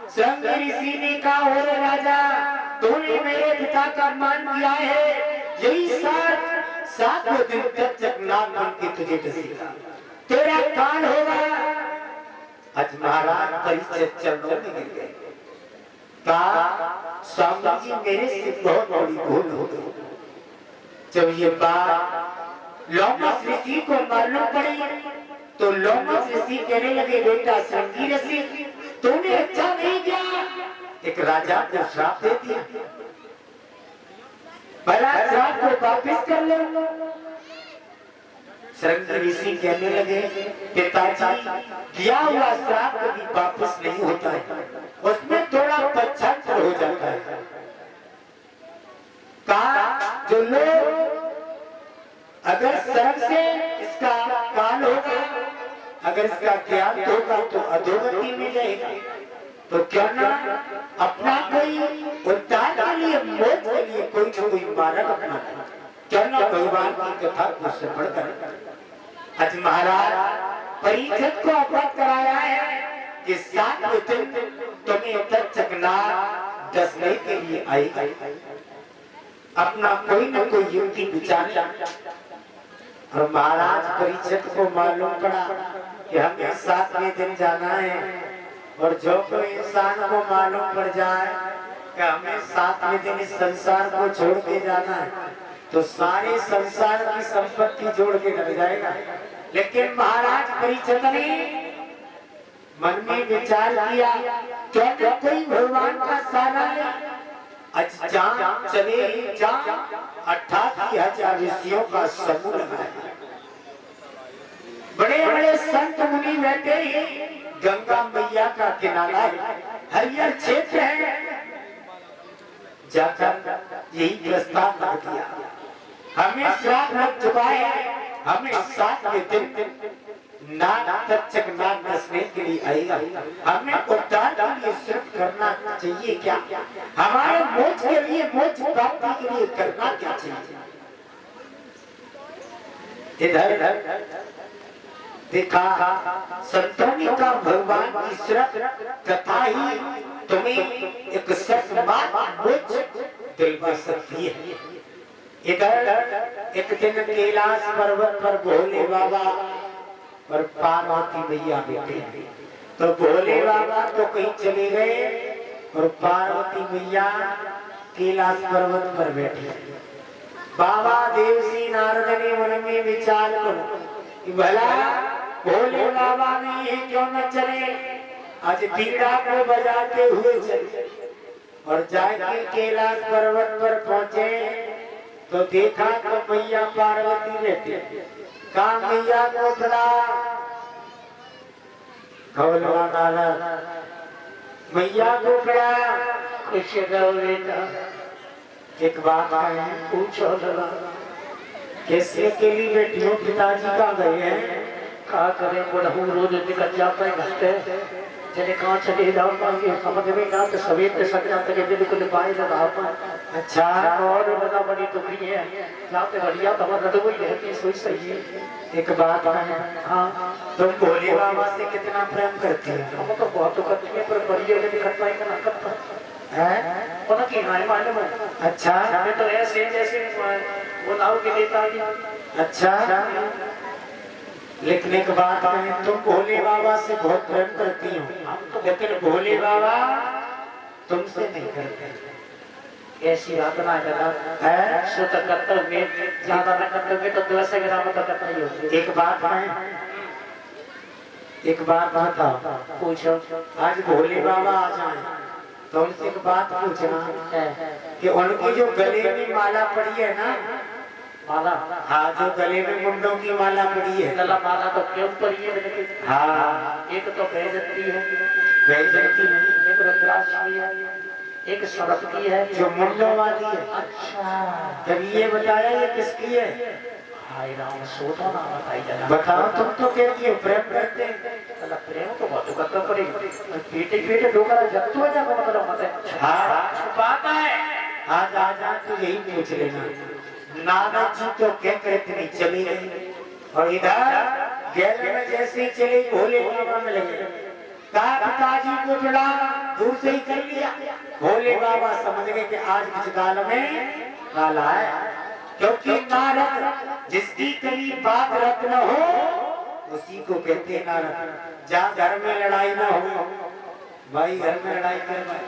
श्रृंग ऋषि ने कहा, ओरे राजा, तूने मेरे पिता का अपमान किया है, यही सातवें दिन तक नाग बन के तुझे डसेगा, तेरा कान होगा। आज महाराज परिचय चरणों में गिर गए। कहा, स्वामी जी मेरे से बहुत बड़ी भूल हो गई। जब ये बात लोमस ऋषि को मालूम पड़ी तो लोमस ऋषि कहने लगे, बेटा श्रृंगी ऋषि, तूने अच्छा नहीं किया, एक राजा को श्राप दे दिया, भला श्राप को वापिस कर ले। श्रृंगी ऋषि कहने लगे, पिताजी किया हुआ श्राप कभी वापस नहीं होता है, उसमें थोड़ा पश्चाताप हो जाता है। कहा, जो लोग अगर सर्प से इसका कान होगा, अगर इसका ज्ञान होगा तो अधोगति में जाएगा, तो क्यों ना अपना कोई उद्धार के लिए, मोक्ष के लिए कोई ना कोई मार्ग अपना, क्यों ना भगवान की कथा को श्रवण करें। आज महाराज परीक्षित को अवगत कराया है कि 7 दिन तुम्हें तक्षकनाग डसने के लिए आएगा, अपना कोई न कोई युक्ति विचार। और महाराज परीक्षित को मालूम पड़ा कि हमें 7वें दिन जाना है, और जो कोई इंसान को मालूम पड़ जाए कि हमें 7वें दिन इस संसार को छोड़ के जाना है, तो सारे संसार की संपत्ति जोड़ के लग जाएगा। लेकिन महाराज परीक्षित ने मन में विचार किया, क्या कोई भगवान का सहारा है, जहाँ चले जा 88,000 ऋषियों का समूह है, बड़े बड़े संत मुनि बैठे हैं, गंगा मैया का किनारा है, हरियर क्षेत्र है। जाकर यही प्रस्ताव कर दिया, हमें श्राप लग चुका है, हमें 7वें दिन नाग तक्षक नाग डसने के लिए आएगा, हमें उद्धार के लिए सिर्फ करना चाहिए क्या, हमारे मोक्ष के लिए, मोक्ष प्राप्ति के लिए करना क्या चाहिए। इधर देखा, संतों ने कहा, भगवान की सिर्फ कथा ही तुम्हें एक सतबात मोक्ष दिलवा सकती है। इधर एक दिन कैलाश पर्वत पर भोले बाबा और पार्वती मैया बैठे, तो भोले बाबा तो कहीं चले गए और पार्वती मैया कैलाश पर्वत पर बैठे। बाबा देवसी नारद ने मन में विचार करो, भला भोले बाबा ने ये क्यों न चले, आज बीड़ा को बजाते हुए चले, और जाके कैलाश पर्वत पर पहुंचे तो देखा तो मैया पार्वती बैठे। कहा, मैया को प्रणाम। मैया को प्रणाम। खुश रहो बेटा। एक बात है, पूछो जरा। कैसे अकेली बैठी हो, पिताजी कहाँ गए हैं? कहा करें, बुढ़ऊ रोज निकल जाता है घर से, चले कहाँ चले जाओ, समझ में ना तो सवेर से सक जाते हैं, बिल्कुल पाए लगा। अच्छा, और बड़ा बड़ी दुखी है, जाते बढ़िया तो रड़ हुई रहती, सोई सही है। एक बात है, हाँ, तुम भोले बाबा से कितना प्रेम करती है? हम तो बहुत करती है, पर बढ़िया दिखता है ना करता है, उनकी हाय मालूम है। अच्छा, मैं तो ऐसे जैसे वो नाव के देता। अच्छा, लेकिन एक बात है, तुम भोले बाबा से बहुत प्रेम करती हो, लेकिन भोले बाबा तुमसे नहीं करते। ऐसी बात ना है, सो तो कर्तव्य ज्यादा न कर्तव्य तो 10 ग्राम तो करता ही होगी। एक बात है, एक बात बताओ, पूछो। आज भोले बाबा आ जाए तो उनसे एक बात पूछना कि उनकी जो गले में माला पड़ी है ना, माला, हाँ, जो गले में मुंडों की माला पड़ी है, गला माला तो क्यों पड़ी है? हाँ, एक तो बेइज्जती है, बेइज्जती नहीं, एक रुद्राक्ष की है, एक सरप की है, जो मुंडों वाली है। अच्छा, जब ये बताया ये किसकी है? हाय राम, सोचो ना, बताई जरा। बताओ, तुम तो कहती हो प्रेम करते हैं। प्रेम तो बहुत करता पड़े, पीटे पीटे डोकरा जब तो जा मतलब मत है। हाँ, छुपाता है। आज तो यही पूछ लेना, नानक जी तो क्या कहते नहीं चली गई, और इधर गैल में जैसे चले भोले बाबा में लगे। कहा, पिताजी को बुला। दूर से ही कर लिया। भोले बाबा समझ गए कि आज कुछ दाल में काला है, क्योंकि नारद जिसकी कहीं बात रत्न हो उसी को कहते हैं नारद। जहाँ घर में लड़ाई ना हो भाई, घर में लड़ाई कर भाई।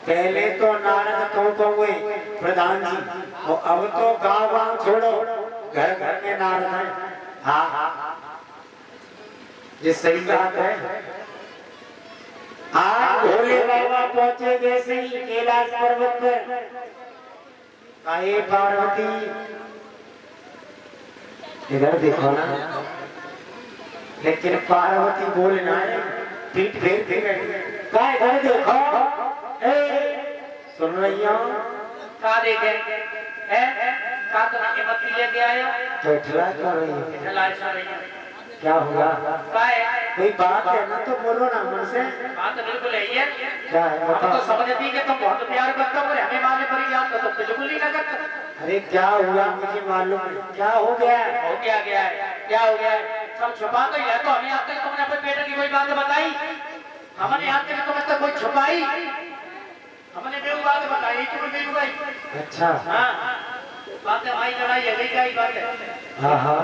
पहले तो नारद तो हुए प्रधान जी, और अब तो गाँव छोड़ो घर घर में नारद है। हाँ ये सही बात है। आज भोले बाबा पहुंचे जैसे ही कैलाश पर्वत पर, आए पार्वती इधर देखो ना, लेकिन पार्वती बोलना है पीठ फेर के बैठी। का इधर देखो, सुन रही हो? का देखे का तो के मत लेके आया तो ठला कर रही हो, ठला चल रही है। क्या हुआ? का है कोई बात है ना तो बोलो ना मन से। बात तो बिल्कुल है ये। क्या है हम तो बताओ। समझती कि तुम बहुत प्यार करते हो, हमें माने पर याद तो तुम बिल्कुल नहीं करते। अरे क्या हुआ मुझे मालूम है, क्या हो गया है? हो क्या गया है, क्या हो गया है? सब छुपा तो या तो हमें आज तक तुमने अपने बेटे की कोई बात बताई, हमने आज तक तुमने तक कोई छुपाई, हमने बेहू बात बताई कि कोई बेहू भाई। अच्छा हाँ बात है भाई, लड़ाई है गई, क्या ही बात है? हाँ हाँ।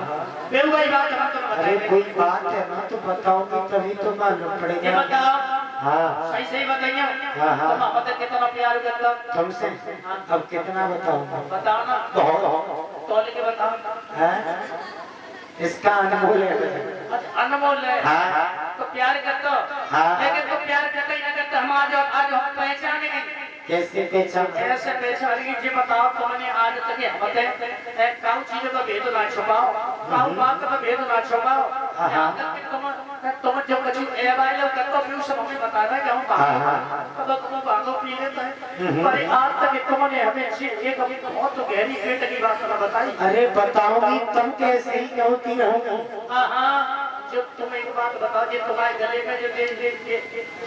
बेहू भाई बात हम तुम अरे बताएंगे। कोई बात है ना तो बताओगे तभी तो मालूम ये पड़ेगा। बताओ, हाँ सही सही बताइए। हाँ, हाँ। तुम हमसे कितना प्यार करते हो? तुमसे अब कितना बताऊंगा? बताओ ना, बहुत तोल के बताओ। है, इसका अनमोल है। अच्छा अनमोल है। हाँ तो प्यार करते हो, हाँ। लेकिन तो प्यार करते ही ना करते, हम आज हम पहचानेंगे कैसे पहचान? ऐसे पहचानेंगे। जी बताओ तुमने आज तक हमसे काउ चीजों का भेद ना छुपाओ, काउ बात का भेद ना छुपाओ। यहाँ तक कि तुम जो कछु ए भाई लोग करते हो फिर सब हमें बताना कि हम बात तो तुम बातों पी लेते हैं, पर आज तक तुमने हमें एक बहुत गहरी पेट की बात ना बताई। अरे बताओगी तुम कैसे ही कहती रहोगी। हाँ हाँ, जो तुम एक बात बताओ, जो तुम्हारे गले में जो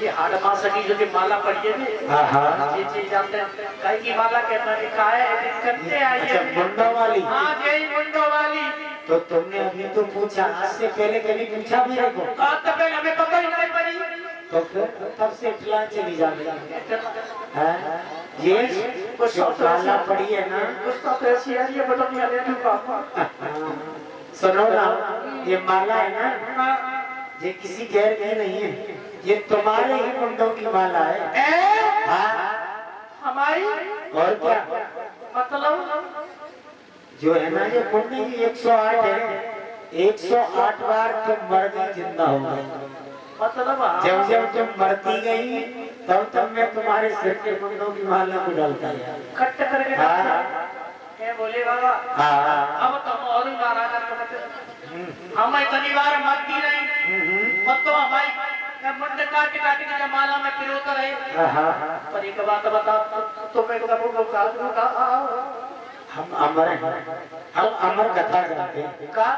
ये हाड़ मासा की जो माला पड़ी है हाँ हाँ। ये चीज जानते हैं गाय की माला कहता है, लिखा है करते आइए। अच्छा मुंडो वाली। हाँ यही मुंडो वाली। तो तुमने अभी तो पूछा, आज से पहले कभी पूछा मेरे को? आज तक पहले हमें पता ही नहीं पड़ी। तो फिर तब से फिलहाल चली जा रही है। ये कुछ जो माला पड़ी है ना, कुछ तो ऐसी है ये बटन में ले लूंगा। सुनो ना, ये माला है ना, ये किसी गैर की नहीं है, ये तुम्हारे ही मुंडों की माला है। हाँ हमारी और क्या, मतलब जो है ना ये पुण्य की 108 है, 108 बार तुम मर गई जिंदा हो गई। मतलब जब जब तुम मरती गई तब तब मैं तुम्हारे सिर के मुंडों की माला को डालता गया। कट करके हाँ ये बोले बाबा हाँ। अब तुम और ही मारा हम इतनी बार मरती रही, मत तो हमारी मुंड काट काट के जमाला में पिरोता रहे। पर एक बात बता, तुम्हें हम अमर हैं, हम अमर कथा जानते हैं। का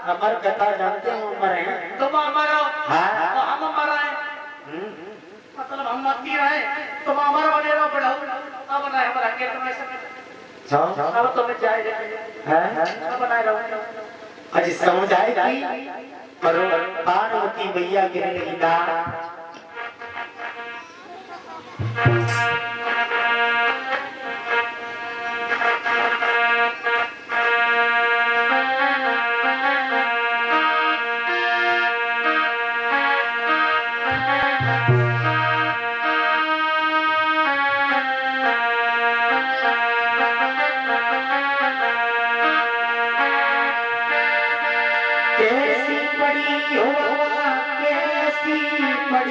अमर कथा जानते हैं, अमर हैं। तुम अमर हो हाँ। तो हम अमर हैं, मतलब हम मरती रहे तुम अमर बने रहो, बढ़ो अब बनाए हम रंगे तुम्हें सब अब तुम्हें जाए अब बनाए रहो। अजी समझ आएगी पर पार्वती भैया गिरने लगी ना। कैसी पड़ी हो, कैसी पड़ी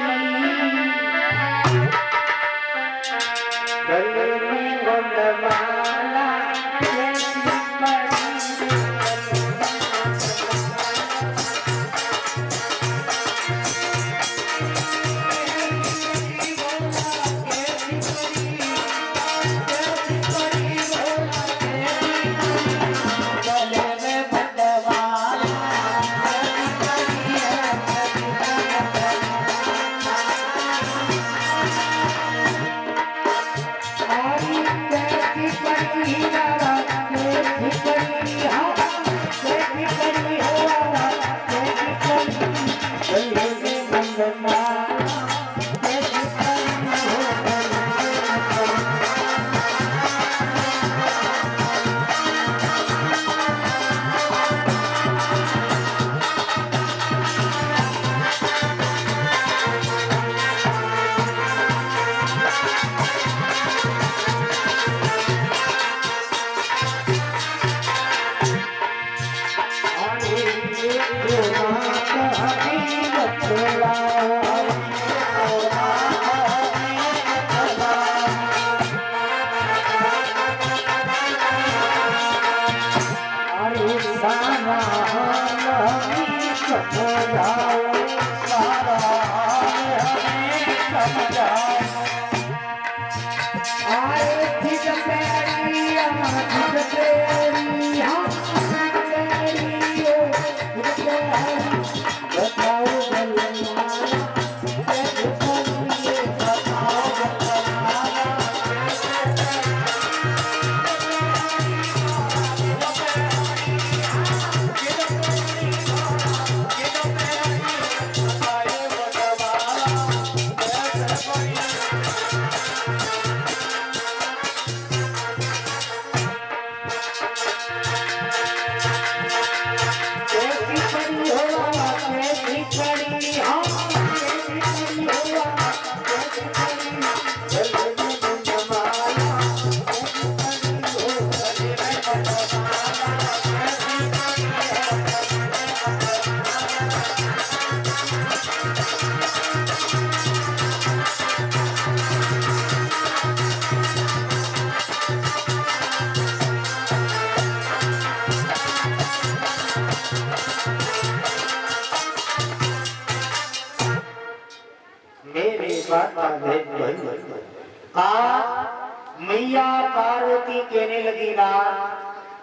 आज मैया पार्वती कहने लगी रात,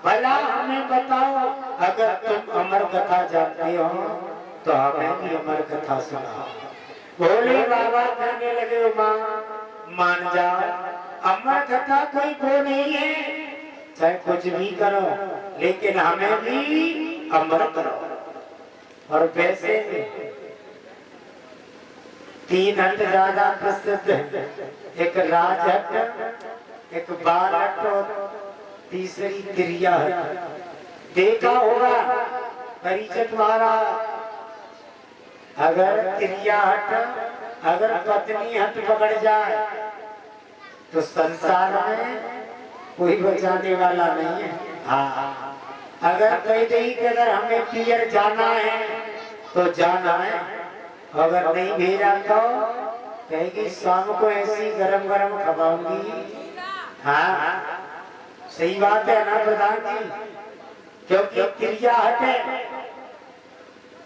भला हमें बताओ, अगर तुम अमर कथा जानते हो तो हमें भी अमर कथा सुनाओ। भोले बाबा कहने लगे उमा मान जाओ, अमर कथा कोई वो नहीं है, चाहे कुछ भी करो लेकिन हमें भी अमर करो। और वैसे तीन हट ज्यादा प्रसिद्ध है, एक राजहट, एक बालहट और तीसरी त्रिया हट। देखा होगा परिचित वाला, अगर त्रिया हट, अगर पत्नी हट पकड़ जाए तो संसार में कोई बचाने वाला नहीं है। हाँ, अगर कह दे कि अगर हमें पियर जाना है तो जाना है, अगर नहीं भेजा तो कहेगी शाम को ऐसी गरम गरम खवाऊंगी। हाँ सही बात है ना प्रधान जी, क्योंकि क्रिया हटे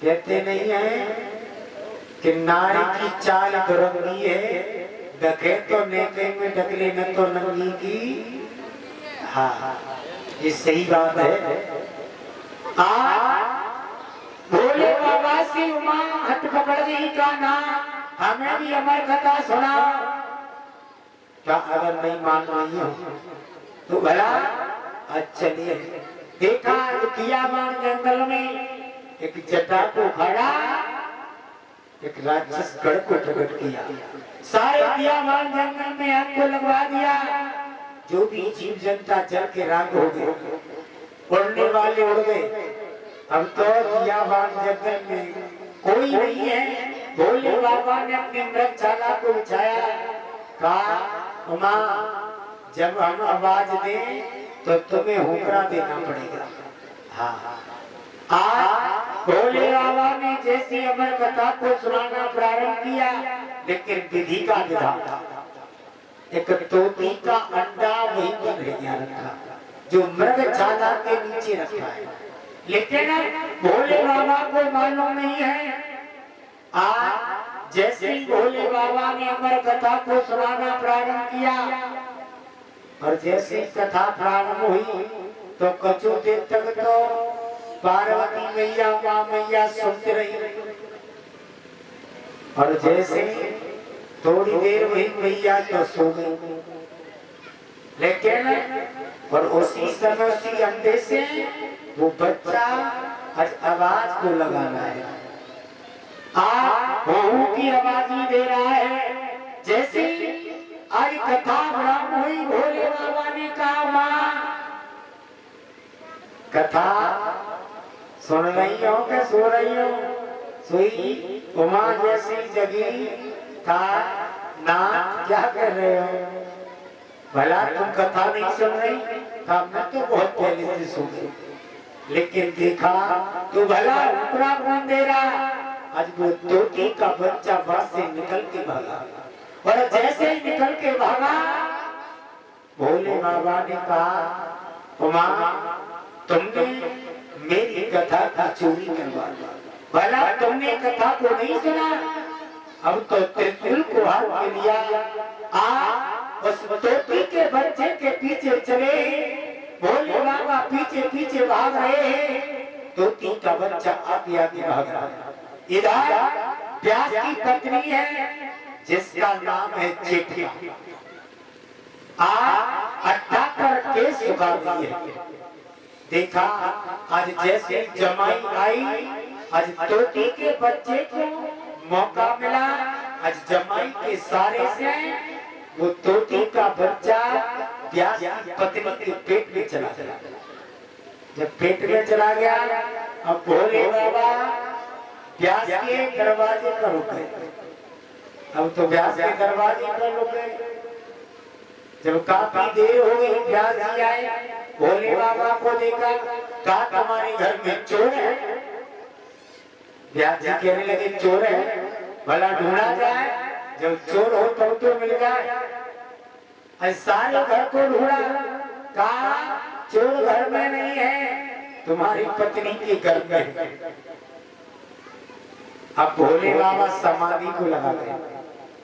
कहते नहीं है कि नारी की चाल दुरंगी है, डके तो नेके में डकले न तो नंगी की। हाँ ये सही बात है। भोले बाबा से उमा हट पकड़ गई का ना, हमें भी अमर कथा सुना। क्या अगर नहीं मान रही हो तो भला अच्छा नहीं। देखा कियामान जंगल में एक जटा को खड़ा, एक राक्षस गढ़ को प्रकट किया, सारे कियामान जंगल में आग को लगवा दिया। जो भी जीव जनता जल के राग हो गए, उड़ने वाले उड़ गए। अब तो कियामान जंगल में कोई नहीं है। भोले बाबा ने अपनी मृगशाला को बिछाया, कहा उमा जब हम आवाज दें तो तुम्हें हुक्रा देना पड़ेगा। हाँ आज भोले बाबा ने जैसी अमर कथा को सुनाना प्रारंभ किया, लेकिन विधि का विधान, एक तोती का अंडा वहीं पर रह गया रखा, जो मृगशाला के नीचे रखा है, लेकिन भोले बाबा को मालूम नहीं है। आज जैसे ही भोले बाबा ने अमर कथा को सुनाना प्रारंभ किया और जैसे कथा प्रारंभ हुई तो कछु देर तक तो पार्वती मैया माँ मैया सुनती रही, और जैसे थोड़ी देर हुई मैया तो सो गई। लेकिन और उसी समय उसी अंडे से वो बच्चा आवाज को लगाना है, आप बहू की आवाज ही दे रहा है। जैसे आज कथा प्रारंभ हुई, भोले बाबा ने कहा माँ कथा सुन रही हो कि सो रही हो? सोई। उमा जैसी जगी था ना, क्या कर रहे हो? भला तुम कथा नहीं सुन रही? कहा मैं तो बहुत पहले से सुन रही, लेकिन देखा तो भला उपरा कौन दे रहा? आज वो तोते का बच्चा बस से निकल के भागा और जैसे ही निकल के भागा भोले बाबा ने कहा मां तुमने मेरी कथा का चोरी करवा दिया। भला तुमने कथा को नहीं सुना? अब तो त्रिशूल को हाथ में लिया उस तोते के बच्चे के पीछे चले। भोले बाबा पीछे पीछे भाग रहे हैं। तोती का बच्चा आगे आगे भाग रहा है। इधर व्यास की पत्नी है जिसका नाम है चेटिया। अट्टा पर केस सुखा रही है। देखा आज जैसे जमाई आई, आज तोती के बच्चे को मौका मिला। आज जमाई के सारे से वो तोती का बच्चा व्यास की पत्नी के पेट में चला गया। जब पेट में चला गया अब भोले बाबा व्यास के दरवाजे पर रुक गए। अब तो व्यास के दरवाजे पर रुक गए। जब काफी देर हो गई व्यास जी आए, भोले बाबा को देखा, कहा तुम्हारे घर में चोर है। व्यास जी कहने लगे चोर है, भला ढूंढा जाए, जब चोर हो तो मिल जाए। सारे घर को ढूंढा, कहा चोर घर में नहीं है, तुम्हारी पत्नी के घर में है। अब भोले बाबा समाधि को लगा गए,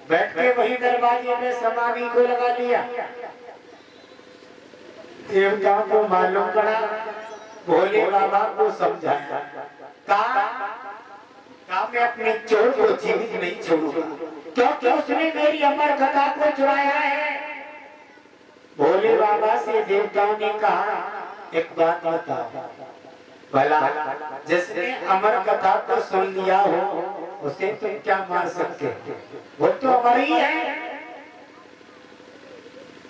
बैठ के वही दरवाजे में समाधि को लगा लिया। देवताओं को मालूम पड़ा, भोले बाबा को समझाया, कहा मैं अपने चोर को जीवित नहीं छोड़ूंगा क्योंकि उसने मेरी अमर कथा को चुराया है। भोले बाबा से देवताओं ने कहा एक बात बताओ, भला जिसने अमर कथा को सुन लिया हो उसे तुम क्या मार सकते? वो तो अमर ही है।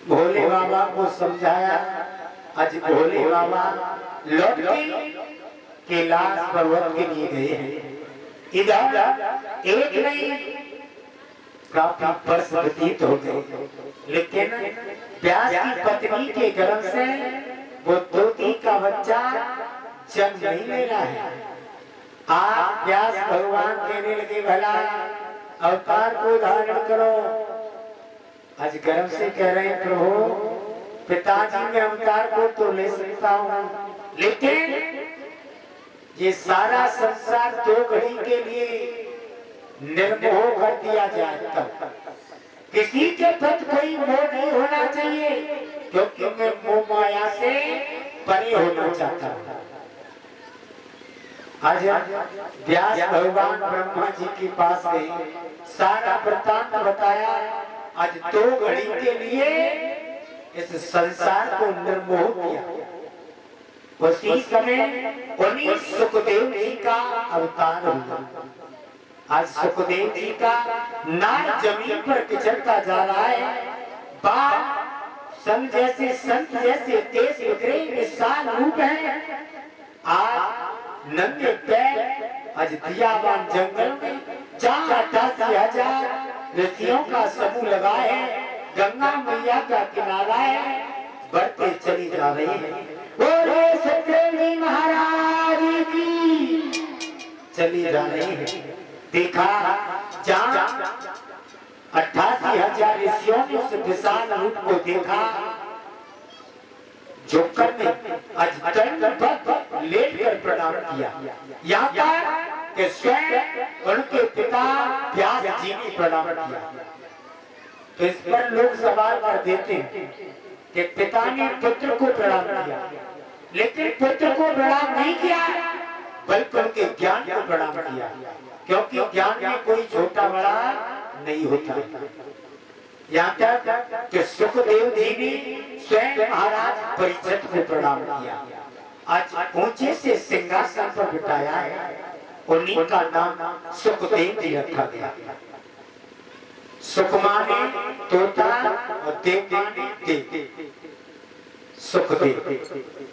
भोले बाबा को समझाया। आज भोले बाबा लौट के कैलाश पर्वत के लिए गए हैं। इधर एक नहीं काफी वर्ष व्यतीत हो गए, लेकिन व्यास की पत्नी के गर्भ से वो तोती का बच्चा जन्म नहीं ले रहा है। आप व्यास भगवान कहने लगे भला अवतार को धारण करो। आज गर्भ से कह रहे हैं प्रभु पिताजी में अवतार को तो ले सकता हूँ, लेकिन ये सारा संसार 2 घड़ी के लिए निर्मोह कर दिया जाए तब। किसी के प्रति कोई मोह नहीं होना चाहिए क्योंकि मैं मोह माया से परे होना चाहता हूँ। आज व्यास भगवान ब्रह्मा जी के पास गए, सारा वृत्तांत बताया। आज 2 घड़ी के लिए इस संसार को निर्मोह किया। उसी समय उन्हीं सुखदेव जी का अवतार हुआ। आज सुखदेव जी का नाम जमीन पर पिछड़ता जा रहा है। बाप संत जैसे तेज विग्रह विशाल रूप है। आज नंगे पैर आज दियावान जंगल में जहाँ 10,000 ऋषियों का समूह लगा है, गंगा मैया का किनारा है, बढ़ते चली जा रही है। बोले सुखदेव जी महाराज की चली जा रही है। देखा जहाँ 88,000 ऋषियों ने उस विशाल रूप को देखा, जोकर ने आज दंडवत लेटकर प्रणाम किया। यहाँ तक कि स्वयं उनके पिता व्यास जी ने प्रणाम किया। तो इस पर लोग सवाल कर देते हैं कि पिता ने पुत्र को प्रणाम किया, लेकिन पुत्र को प्रणाम नहीं किया बल्कि उनके ज्ञान को प्रणाम किया, क्योंकि ज्ञान में कोई छोटा बड़ा नहीं होता। यहाँ तक कि सुखदेव जी ने स्वयं महाराज परीक्षित को प्रणाम किया। आज ऊंचे से सिंहासन पर बिठाया है, उन्हीं का नाम सुखदेव जी रखा गया। सुखमा ने तोता और देव ने देव। सुखदेव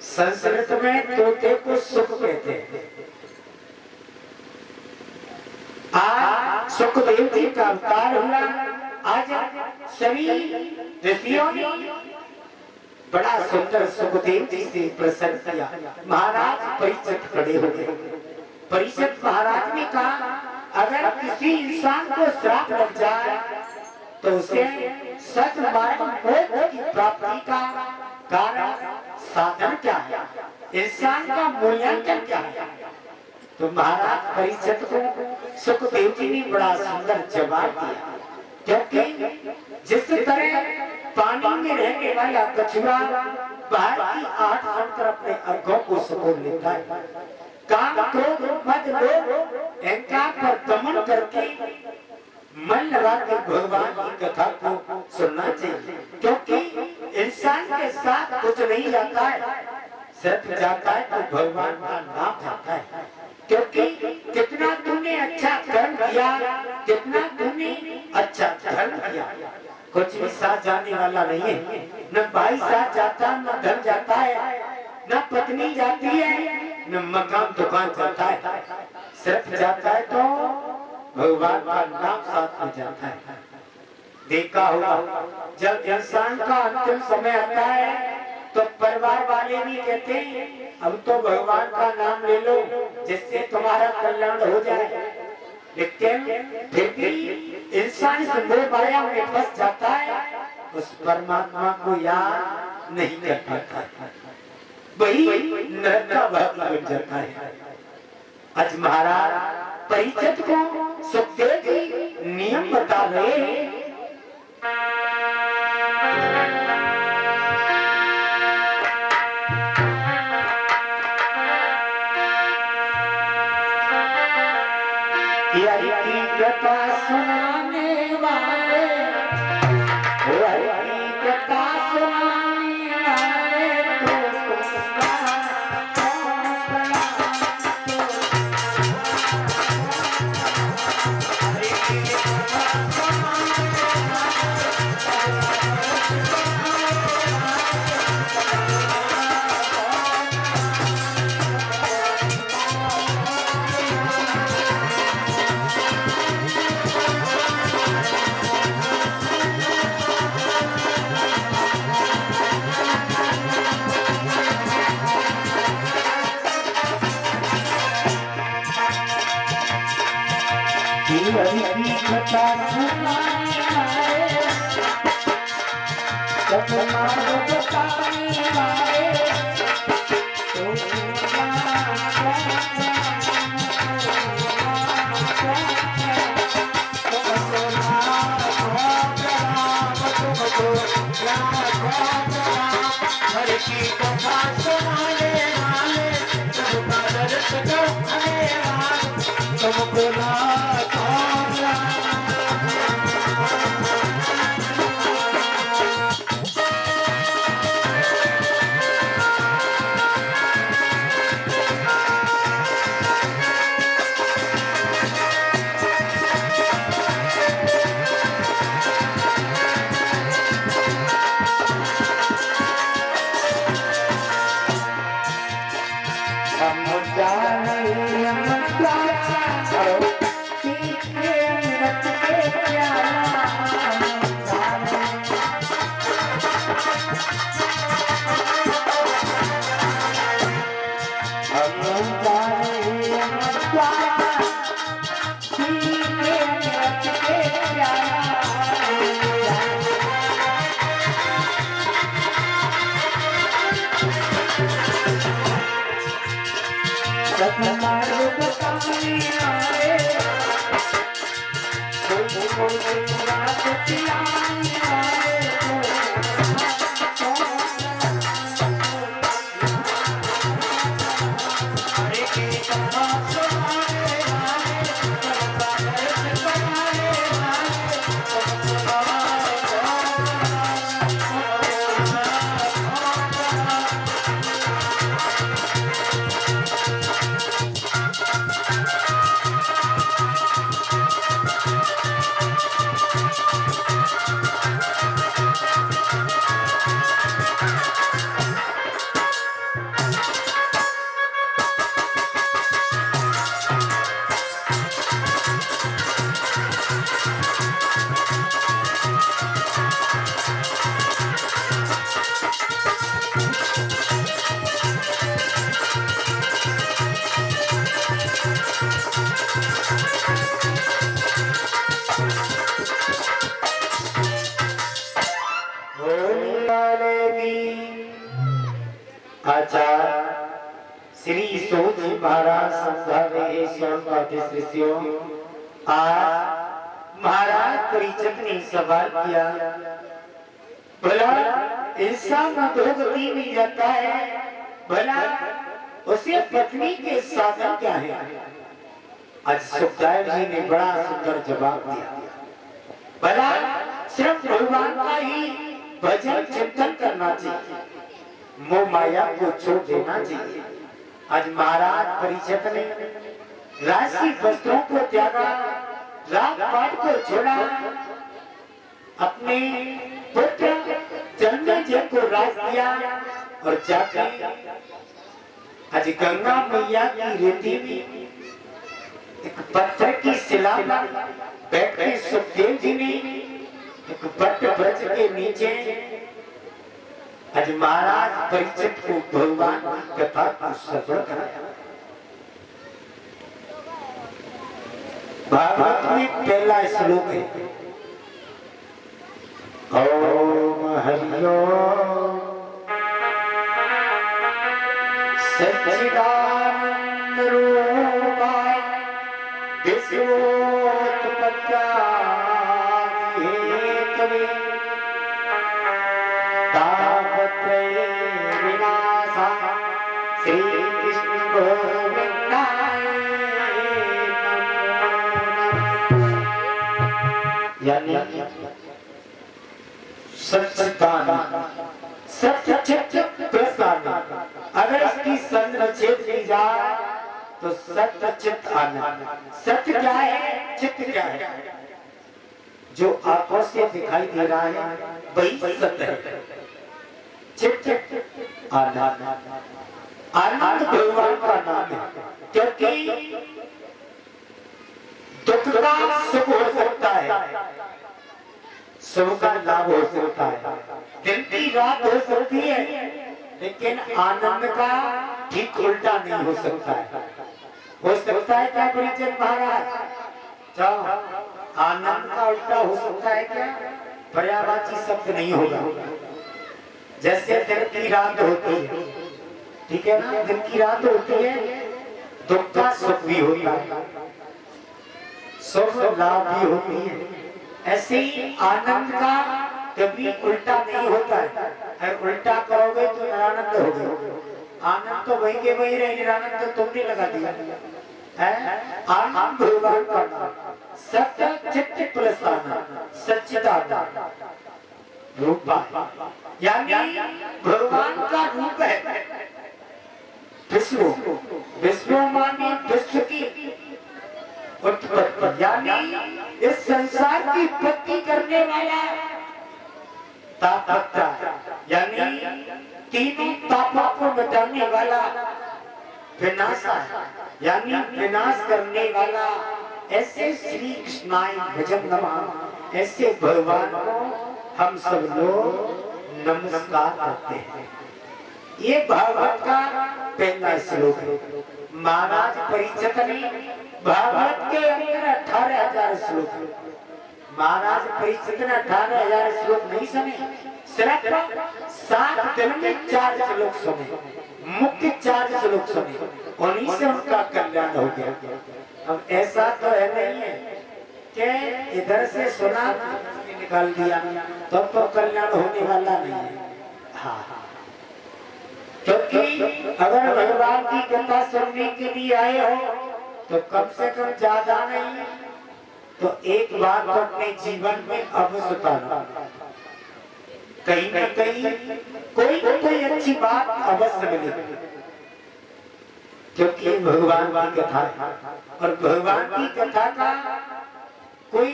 संस्कृत में तोते को सुख कहते हैं। आज सुखदेव जी का अवतार हुआ। आज सभी ऋषियों ने बड़ा सुंदर सुखदेव जी से प्रसन्न किया। महाराज परीक्षित खड़े हो गए। परीक्षित महाराज ने कहा अगर किसी इंसान को श्राप लग जाए तो उसे सच मार्ग मोक्ष की प्राप्ति का कारण साधन क्या है, इंसान का मूल्यांकन क्या है। तो महाराज परीक्षित को सुखदेव जी ने बड़ा सुंदर जवाब दिया, क्योंकि जिस तरह पानी में रहने वाला कछुआ बाहर की 8 अंतर अपने अंगों को सुकून लेता है, काम क्रोध मद लोभ अहंकार पर दमन करके मन लगा के भगवान की कथा को सुनना चाहिए, क्योंकि इंसान के साथ कुछ नहीं जाता है, सिर्फ जाता है तो भगवान का नाम जाता है। क्योंकि कितना तूने अच्छा कर्म किया, कितना तूने अच्छा धर्म किया, कुछ भी साथ जाने वाला नहीं है। न भाई साथ जाता, न धन जाता है, न पत्नी जाती है, न मकान दुकान जाता है, सिर्फ जाता है तो भगवान का नाम साथ में जाता है। देखा होगा जब इंसान का अंतिम समय आता है तो परिवार वाले भी कहते हैं अब तो भगवान का नाम ले लो जिससे तुम्हारा कल्याण हो जाए, लेकिन फिर भी इंसान इस मोह माया में फंस जाता है, उस परमात्मा को याद नहीं कर पाता, वही नरक का भागी बन जाता है। आज महाराज परीक्षित को सुखदेव जी नियम बता रहे हैं। हरि की कथा सुनाने वाले, हरि की कथा सुनाने वाले आचार्य श्री सोजी महाराज समझावे शिष्यों। आज महाराज परिचत ने सवाल किया, भला इंसान अधोगति में जाता है, भला उसे पत्नी के साधन क्या है? आज सुखदेव जी ने बड़ा सुंदर जवाब दिया, भला सिर्फ भगवान का ही भजन चिंतन करना चाहिए, मोह माया को छोड़ देना चाहिए। आज महाराज परिषद ने राशि वस्त्रों को त्यागा, राग पाठ को छोड़ा, अपने पुत्र जन्मेजय को राज दिया और जाके आज गंगा मैया की रेती में एक पत्थर की शिला पर बैठ के सुखदेव जी ने एक वट वृक्ष के नीचे आज महाराज परिचित को भगवान की कथा को श्रवण कराया। भागवत में पहला श्लोक है, ओम हरि ओम सच्चिदानंद रूपाय विश्वोत्पत्त्यादि हेतवे तापत्रये विनाशाय श्री कृष्ण गोविंदाय नमो नमः। यानी सच्चिदानंद सत्य चित्त प्रसन्न, अगर इसकी संरक्षित की जाए तो सत्य चित्त आनंद। सत्य क्या है, चित्त क्या है? जो आंखों से दिखाई दे रहा है वही सत्य है। चित्त आनंद, आनंद भगवान का नाम है, क्योंकि दुख का सुख हो सकता है, सुख का लाभ हो सकता है, दिन की रात हो सकती है, लेकिन आनंद का ठीक उल्टा नहीं हो सकता है। हो सकता है क्या परिचय महाराज? जाओ, आनंद का उल्टा हो सकता है क्या? पर्यायवाची शब्द नहीं होगा। जैसे दिन की रात होती है, ठीक है ना, दिन की रात होती है, दुख का सुख भी होता है, सुख लाभ भी होती है। ऐसे ही आनंद का कभी उल्टा नहीं होता है। अगर उल्टा करोगे तो निरानंद होगे। आनंद तो वही के वही रहे, निरानंद तो तुमने लगा दिया है। आनंद भगवान का नाम, सत्य चित्त प्लस आनंद, सच्चिदानंद रूप है, यानी भगवान का रूप है। विश्व, विश्व माने विश्व की उत्पत्ति, यानी इस संसार की उत्पत्ति करने वाला तापत्र, यानी तीनों तापों को मिटाने वाला विनाशा, यानी विनाश करने वाला। ऐसे श्री कृष्णाय भजन नमः, ऐसे भगवान को हम सब लोग नमस्कार करते हैं। ये भागवत का पहला श्लोक है। महाराज परिषद ने भागवत के अंदर 18,000 श्लोक है। महाराज परिषद ने 18,000 श्लोक नहीं सुने, सिर्फ 7 दिन में 4 श्लोक सुने, मुख्य 4 श्लोक सुने, उन्हीं से उनका कल्याण हो गया। अब ऐसा तो है नहीं है कि इधर से सुना निकाल दिया तो कल्याण होने वाला नहीं है। हाँ, क्योंकि अगर भगवान की कथा सुनने के लिए आए हो तो कम से कम ज्यादा नहीं तो एक बार तो अपने जीवन में अवश्य उतारो, कहीं न कहीं कोई न कोई अच्छी बात अवश्य मिलेगी, क्योंकि भगवान की कथा है। और भगवान की कथा का कोई,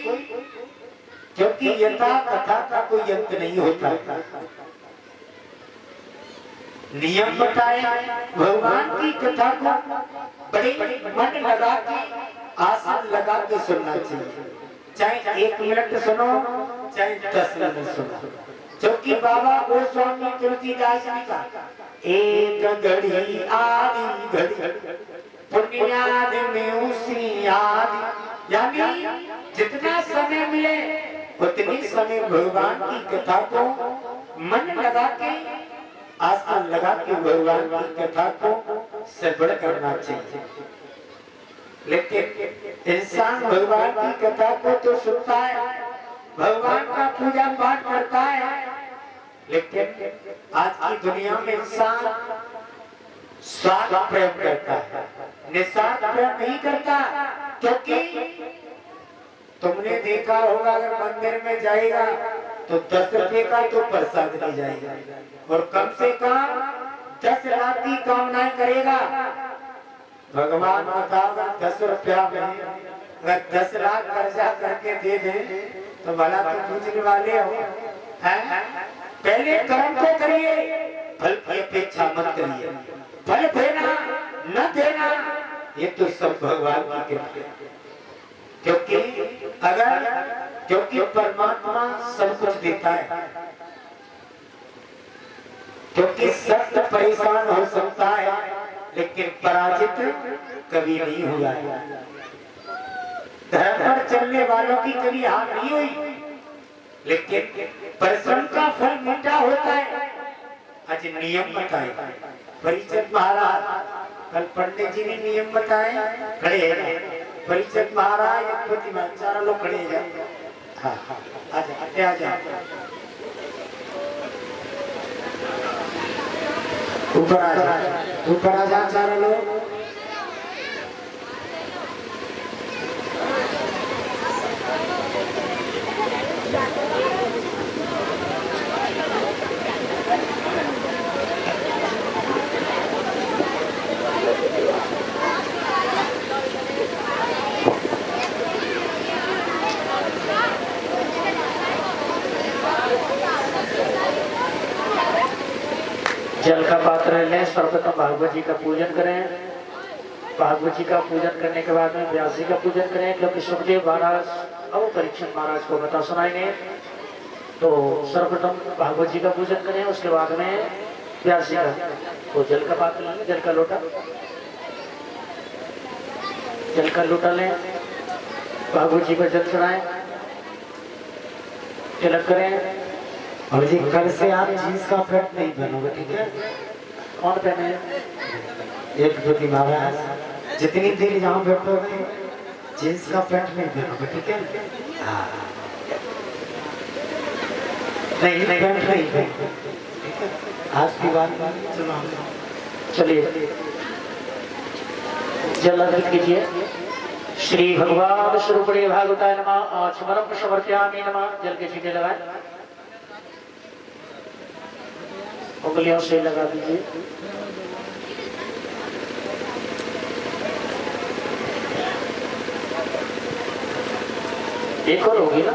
क्योंकि यथा कथा का कोई अंत नहीं होता, नियम बताए। भगवान की कथा को बड़े मन लगा के, आसन लगा के सुनना चाहिए, चाहे 1 मिनट सुनो चाहे 10 मिनट सुनो। क्योंकि बाबा गोस्वामी तुलसीदास ने कहा, एक घड़ी आधी घड़ी पुण्याद में उसी आदि, यानी जितना समय मिले उतनी समय भगवान की कथा को मन लगा के आसान लगा कि भगवान की कथा को श्रवण करना चाहिए। लेकिन इंसान भगवान की कथा को तो सुनता है, भगवान का पूजा पाठ करता है, लेकिन आज की दुनिया में इंसान स्वार्थ प्रेम करता है, निस्वार्थ प्रेम नहीं करता। क्योंकि तुमने देखा होगा अगर मंदिर में जाएगा तो 10 रुपए का तो प्रसाद ले जाएगा और कम से कम 10 लाख की कामनाएं करेगा। भगवान बताओ 10 रुपया में अगर 10 लाख कर्जा करके दे दे तो भला तुम पूछने वाले हो हैं? पहले कर्म को करिए, फल की अपेक्षा मत करिए। फल देना न देना ये तो सब भगवान की कृपा है। क्योंकि परमात्मा सब कुछ देता है, क्योंकि सख्त परेशान हो सकता है लेकिन पराजित कभी नहीं हुआ है। धर्म पर चलने वालों की कभी हार नहीं हुई, लेकिन परिश्रम का फल मीठा होता है। आज नियम बताए परिचय महाराज, कल पंडित जी ने नियम बताए, खड़े हैं परिचय महाराज, चारों लोग खड़े हैं। हाँ आजा आजा ऊपर आ जा चारों लोग। जल का पात्र लें, सर्वप्रथम भागवत जी का पूजन करें। भागवत जी का पूजन करने के बाद में व्यास जी का पूजन करें, क्योंकि सुखदेव महाराज अब परीक्षित महाराज को कथा सुनाएंगे। तो सर्वप्रथम भागवत जी का पूजन करें, उसके बाद में व्यास जी का। तो जल का पात्र लें, जल का लोटा लें, भागवत जी को जल चढ़ाएं, तिलक करें। और जी कल से आप जीन्स का पैंट नहीं पहनोगे, ठीक है? कौन पहने? एक ज्योति महाराज जितनी देर यहाँ बैठोगे जीन्स का पैंट नहीं पहनोगे, ठीक है? हाँ नहीं पैंट नहीं पहनोगे, ठीक है? आज की बात चलो चलिए जल अर्पित कीजिए। श्री भगवान स्वरूपणे भागवताय नमः। आचमनम समर्पयामि नमः। जल के छींटे लगाएं, उंगलियों से लगा दीजिए। एक और होगी ना।